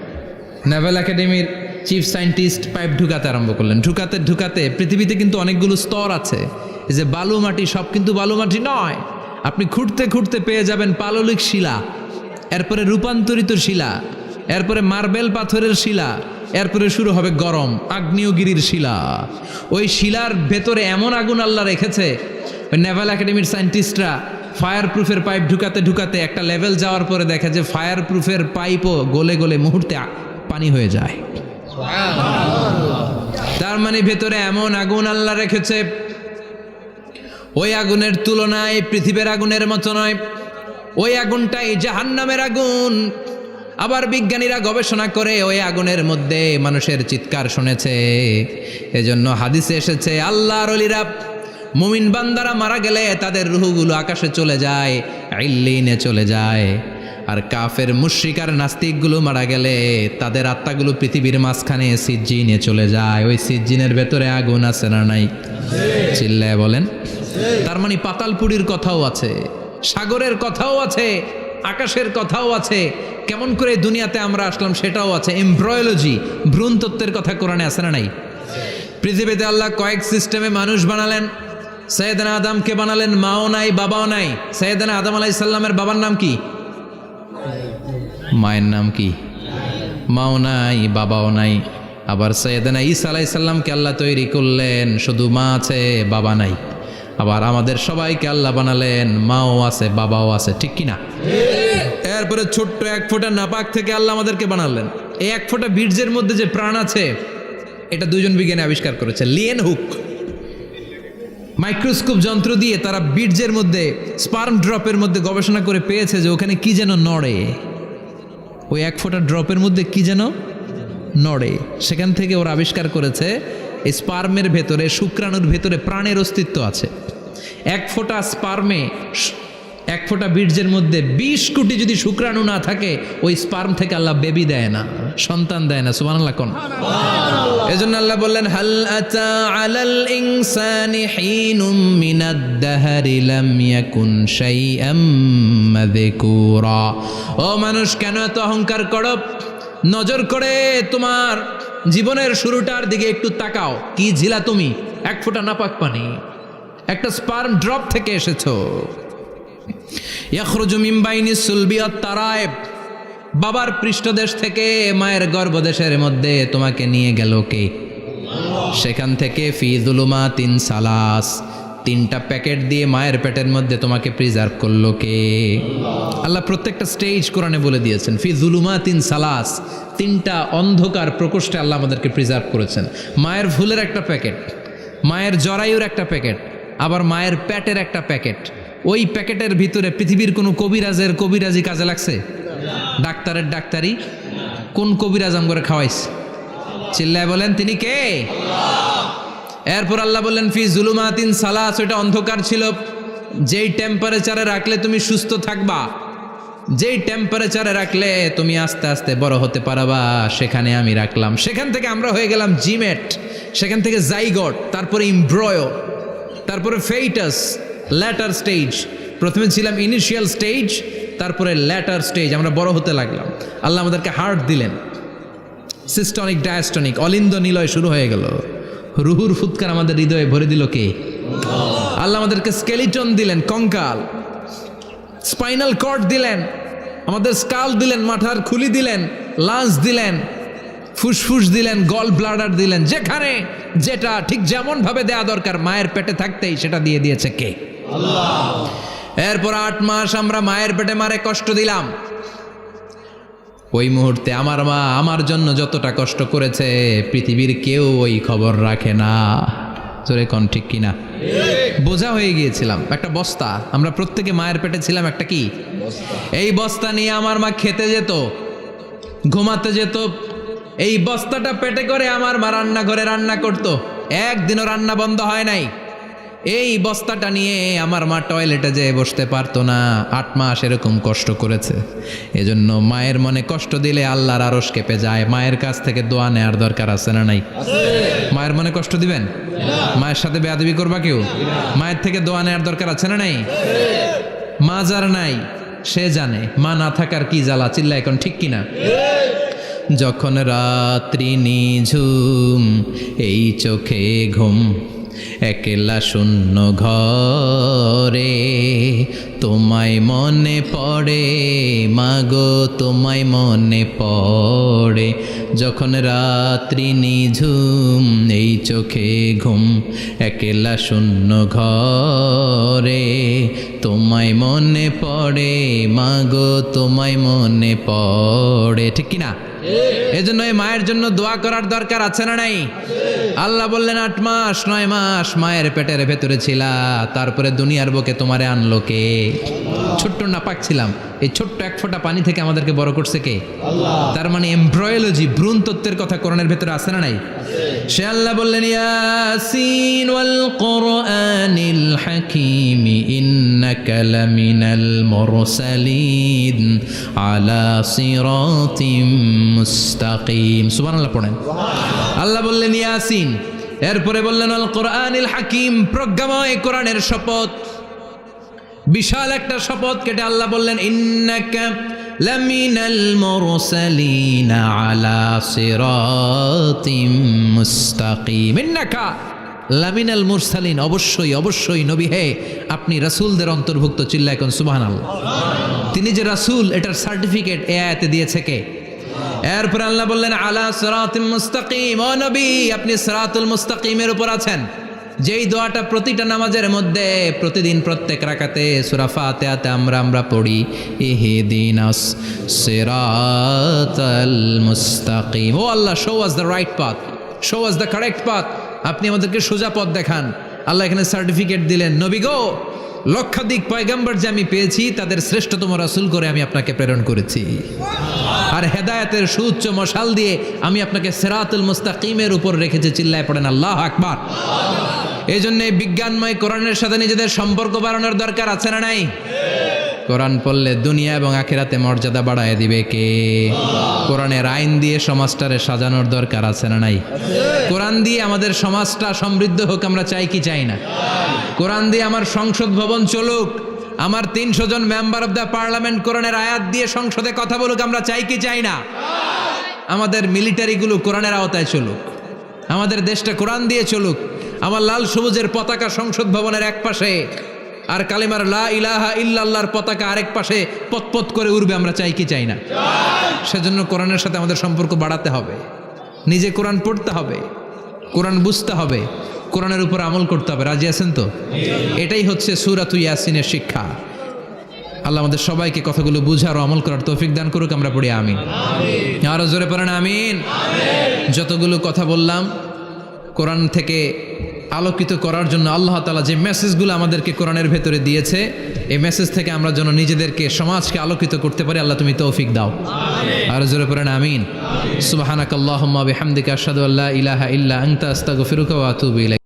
নেভাল একাডেমির চিফ সায়েন্টিস্ট পাইপ ঢুকাতে আরম্ভ করলেন। ঢুকাতে ঢুকাতে পৃথিবীতে কিন্তু অনেকগুলো স্তর আছে। এই যে বালু মাটি, সব কিন্তু বালু মাটি নয়। আপনি খুঁড়তে খুঁড়তে পেয়ে যাবেন পাললিক শিলা, এরপরে রূপান্তরিত শিলা, এরপরে মার্বেল পাথরের শিলা, এরপরে শুরু হবে গরম আগ্নেয়গিরির শিলা। ওই শিলার ভেতরে এমন আগুন আল্লাহ রেখেছে, ওই নেভাল একাডেমির সায়েন্টিস্টরা ফায়ার প্রুফের পাইপ ঢুকাতে ঢুকাতে একটা লেভেল যাওয়ার পরে দেখে যে ফায়ার প্রুফের পাইপও গলে গলে মুহূর্তে পানি হয়ে যায়। তার মানে ভেতরে এমন আগুন আল্লাহ রেখেছে, ওই আগুনের তুলনায় পৃথিবীর আগুনের মতো নয়। ওই আগুনটাই জাহান্নামের আগুন। আবার বিজ্ঞানীরা গবেষণা করে ওই আগুনের মধ্যে মানুষের চিৎকার শুনেছে। এজন্য হাদিসে এসেছে, আল্লাহর ওলিরা, মুমিন বান্দারা মারা গেলে তাদের রূহগুলো আকাশে চলে যায়, ইল্লিনে চলে যায়। আর কাফের মুশরিক আর নাস্তিকগুলো মারা গেলে তাদের আত্মাগুলো পৃথিবীর মাঝখানে সিজ্জিনে চলে যায়। ওই সিজ্জিনের ভেতরে আগুন আছে না নাই? চিল্লায় বলেন। তার মানে পাতালপুরীর কথাও আছে, সাগরের কথাও আছে, আকাশের কথাও আছে। কেমন করে দুনিয়াতে আমরা আসলাম সেটাও আছে। এমব্রয়োলজি, ভ্রূণ তত্ত্বের কথা কোরআনে আছে না নাই? পৃথিবীতে আল্লাহ কয়েক সিস্টেমে মানুষ বানালেন। সৈয়দনা আদমকে বানালেন, মাও নাই বাবাও নাই। সৈয়দনা আদম আলাইহিস সালামের বাবার নাম কি? মায়ের নাম কি? মাও নাই বাবাও নাই। আবার সৈয়দনা ঈসা আলাইহিস সালামকে আল্লাহ তৈরি করলেন, শুধু মা আছে বাবা নাই। আবার আমাদের সবাইকে আল্লাহ বানালেন, মাও আছে বাবাও আছে, ঠিক কি না? এরপরে ছোট্ট এক ফোঁটা নাপাক থেকে আল্লাহ আমাদেরকে বানালেন। এই এক ফোঁটা বীর্যের মধ্যে যে প্রাণ আছে, এটা দুজন বিজ্ঞানী আবিষ্কার করেছে। লিয়েন হুক মাইক্রোস্কোপ যন্ত্র দিয়ে তারা বীর্যের মধ্যে, স্পার্ম ড্রপের মধ্যে গবেষণা করে পেয়েছে যে ওখানে কি যেন নড়ে। ওই এক ফোঁটা ড্রপের মধ্যে কি যেন নড়ে। সেখান থেকে ওরা আবিষ্কার করেছে এই স্পার্মের ভেতরে, শুক্রাণুর ভেতরে প্রাণের অস্তিত্ব আছে। এক ফোঁটা স্পার্মে, এক ফোঁটা বীর্যের মধ্যে 20 কোটি যদি শুক্রাণু না থাকে, ওই স্পার্ম থেকে আল্লাহ বেবি দেয় না, সন্তান দেয় না। সুবহানাল্লাহ কোন? এজন্য আল্লাহ বললেন, হাল আতা আলাল ইনসানি হিনুম মিনাদ দাহরি লাম ইয়াকুন শাইআম মাযকুরা। ও মানুষ, কেন এত অহংকার করো? নজর করে তোমার জীবনের শুরুটার দিকে একটু তাকাও। কি ঝিলা তুমি? এক ফোঁটা নাপাক পানি, একটা স্পার্ম ড্রপ থেকে এসেছো। ইয়াখরুজু মিন বাইনিস সুলবি ওয়াত তারায়েব, বাবার পৃষ্ঠদেশ থেকে মায়ের গর্ভদেশের মধ্যে তোমাকে নিয়ে গেল কে? সেখান থেকে ফি যুলুমাতিন সালাস, 3টা প্যাকেট দিয়ে মায়ের পেটের মধ্যে তোমাকে প্রিজার্ভ করলো কে? আল্লাহ প্রত্যেকটা স্টেজ কোরআনে বলে দিয়েছেন। ফি যুলুমাতিন সালাস, 3টা অন্ধকার প্রকোষ্ঠে আল্লাহ আমাদেরকে প্রিজার্ভ করেছেন। মায়ের ভুলের একটা প্যাকেট, মায়ের জরায়ুর একটা প্যাকেট, আবার মায়ের পেটের একটা প্যাকেট। ওই প্যাকেটের ভিতরে পৃথিবীর কোনো কবিরাজের কবিরাজি কাজে লাগছে? ডাক্তারের ডাক্তারি? কোন কবিরাজ আমগরে খাওয়াইছে? চিল্লায় বলেন, তিনি কে? এরপর আল্লাহ বললেন, ফি যুলুমাতিন সালাস, ওইটা অন্ধকার ছিল। যেই টেম্পারেচারে রাখলে তুমি সুস্থ থাকবা, যেই টেম্পারেচারে রাখলে তুমি আস্তে আস্তে বড় হতে পারবা, সেখানে আমি রাখলাম। সেখান থেকে আমরা হয়ে গেলাম জিমেট, সেখান থেকে জাইগট, তারপরে ইমব্রয়ো, তারপরে ফেইটাস, ল্যাটার স্টেজ। প্রথমে ছিলাম ইনিশিয়াল স্টেজ, তারপরে ল্যাটার স্টেজ, আমরা বড় হতে লাগলাম। আল্লাহ আমাদেরকে হার্ট দিলেন, সিস্টনিক ডায়াস্টনিক, অলিন্দ নিলয় শুরু হয়ে গেল। রুহুর ফুৎকার আমাদের হৃদয়ে ভরে দিল কে? আল্লাহ আমাদেরকে স্কেলিটন দিলেন, কঙ্কাল, স্পাইনাল কর্ড দিলেন, আমাদের স্কাল দিলেন, মাথার খুলি দিলেন, লাঞ্চ দিলেন, ফুসফুস দিলেন, গল ব্লাডার দিলেন, যেখানে যেটা ঠিক যেমন ভাবে দেয়া দরকার মায়ের পেটে থাকতেই সেটা দিয়ে দিয়েছে কে? আল্লাহ। এরপর 8 মাস আমরা মায়ের পেটে মারে কষ্ট দিলাম। ওই মুহূর্তে আমার মা আমার জন্য যতটা কষ্ট করেছে পৃথিবীর কেউ ওই খবর রাখে না। জোরে কোন ঠিক কিনা? বোঝা হয়ে গিয়েছিলাম, একটা বস্তা। আমরা প্রত্যেকে মায়ের পেটে ছিলাম একটা কি এই বস্তা নিয়ে আমার মা খেতে যেত, ঘুমাতে যেত, এই বস্তাটা পেটে করে আমার মা রান্নাঘরে রান্না করত, একদিনও রান্না বন্ধ হয় নাই। এই বস্তাটা নিয়ে আমার মা টয়লেটে যেয়ে বসতে পারতো না। 8 মাস এরকম কষ্ট করেছে। এজন্য মায়ের মনে কষ্ট দিলে আল্লাহর আরশ কেঁপে যায়। মায়ের কাছ থেকে দোয়া নেওয়ার দরকার আছে না নাই? মায়ের মনে কষ্ট দিবেন? মায়ের সাথে বেয়াদবি করবা কেউ? মায়ের থেকে দোয়া নেওয়ার দরকার আছে না নাই? মা যার নাই সে জানে মা না থাকার কি জ্বালা। চিল্লা এখন ঠিক কিনা? যখন রাত্রি নিঝুম এই চোখে ঘুম, একলা শূন্য ঘরে তোমায় মনে পড়ে মাগো, তোমায় মনে পড়ে। যখন রাত্রি নিঝুম এই চোখে ঘুম, একলা শূন্য ঘরে তোমায় মনে পড়ে মাগো, তোমায় মনে পড়ে। ঠিক কিনা? এজন্য এই মায়ের জন্য দোয়া করার দরকার আছে না নাই? আল্লাহ বললেন 8 মাস 9 মাস মায়ের পেটের ভেতরে ছিলা, তারপরে দুনিয়ার বুকে তোমারে আনলো কে? ছোট্ট নাপাক ছিলাম, এই ছোট্ট এক ফোঁটা পানি থেকে আমাদেরকে বড় করছে কে? আল্লাহ। তার মানে এমব্রয়োলজি, ভ্রূণ তত্ত্বের কথা কোরআনের ভেতরে আছে না নাই? সে আল্লাহ বললেন ইয়াসিন ওয়াল কোরআনিল হাকিম ইন্নাকা লামিনাল মুরসালিন আলা সিরাতিম মুস্তাকিম। সুবহানাল্লাহ পড়েন। আল্লাহ বললেন ইয়াসিন, এরপরে বললেন আল কোরআনিল হাকিম, প্রজ্ঞাময় কোরআনের শপথ। বিশাল একটা শপথ কেটে আল্লাহ বললেন ইন্নাকা লামিনাল মুরসালিন আলা সিরাতিম মুস্তাকিম। ইন্নাকা লামিনাল মুরসালিন, অবশ্যই অবশ্যই নবী হে আপনি রাসূলদের অন্তর্ভুক্ত। চিল্লা এখন সুবহানাল্লাহ। তিনি যে রাসূল এটার সার্টিফিকেট এই আয়াতে দিয়েছে কে? এরপর আল্লাহ বললেন আলা সিরাতিম মুস্তাকিম, ও নবী আপনি সিরাতুল মুস্তাকিমের উপর আছেন। যেই দোয়াটা প্রতিটা নামাজের মধ্যে প্রতিদিন প্রত্যেক রাকাতে সূরা ফাতিহাতে আমরা পড়ি, ইহদিনাস সিরাতাল মুস্তাকিম। ও Allah, show us the right path, show us the correct path. আপনি আমাদেরকে সোজা পথ দেখান। আল্লাহ এখানে সার্টিফিকেট দিলেন, নবী গো লক্ষাধিক পয়গম্বর যে আমি পেয়েছি তাদের শ্রেষ্ঠতম রাসূল করে আমি আপনাকে প্রেরণ করেছি, আর হেদায়েতের সুউচ্চ মশাল দিয়ে আমি আপনাকে সিরাতুল মুস্তাকিমের উপর রেখেছি। চিল্লায় পড়েন আল্লাহু আকবার। এই জন্য বিজ্ঞানময় কোরআনের সাথে নিজেদের সম্পর্ক বাড়ানোর দরকার আছে না নাই? কোরআন পড়লে দুনিয়া এবং আখিরাতে মর্যাদা বাড়ায় দিবে কে? কোরআনের আইন দিয়ে সমাজটারে সাজানোর দরকার আছে না নাই? কোরআন দিয়ে আমাদের সমাজটা সমৃদ্ধ হোক আমরা চাই কি চাই না? কোরআন দিয়ে আমার সংসদ ভবন চলুক, আমার 300 জন মেম্বার অফ দ্য পার্লামেন্ট কোরআনের আয়াত দিয়ে সংসদে কথা বলুক আমরা চাই কি চাই না? আমাদের মিলিটারিগুলো কোরআনের আওতায় চলুক, আমাদের দেশটা কোরআন দিয়ে চলুক। আমার লাল সবুজের পতাকা সংসদ ভবনের এক পাশে, আর কালিমার লা ইলাহা ইল্লাল্লাহর পতাকা আরেক পাশে পতপত করে উড়বে আমরা চাই কি চাই না? সেজন্য কোরআনের সাথে আমাদের সম্পর্ক বাড়াতে হবে, নিজে কোরআন পড়তে হবে, কোরআন বুঝতে হবে, কোরআনের উপর আমল করতে হবে। রাজি আছেন তো? এটাই হচ্ছে সূরাতুল ইয়াসিনের শিক্ষা। আল্লাহ আমাদের সবাইকে কথাগুলো বুঝার ও আমল করার তৌফিক দান করুক। আমরা পড়ি আমিন। আরো জোরে পড়েন আমিন। যতগুলো কথা বললাম কোরআন থেকে আলোকিত করার জন্য আল্লাহ তাআলা যে মেসেজগুলো আমাদেরকে কোরআনের ভেতরে দিয়েছে, এই মেসেজ থেকে আমরা যেন নিজেদেরকে সমাজকে আলোকিত করতে পারি। আল্লাহ তুমি তৌফিক দাও। আর জোরে পড়েন আমিন। সুবহানাকাল্লাহুম্মা বিহামদিকা আশহাদু আল্লা ইলাহা ইল্লা আনতা আস্তাগফিরুকা ওয়া আতুবু ইলাইক।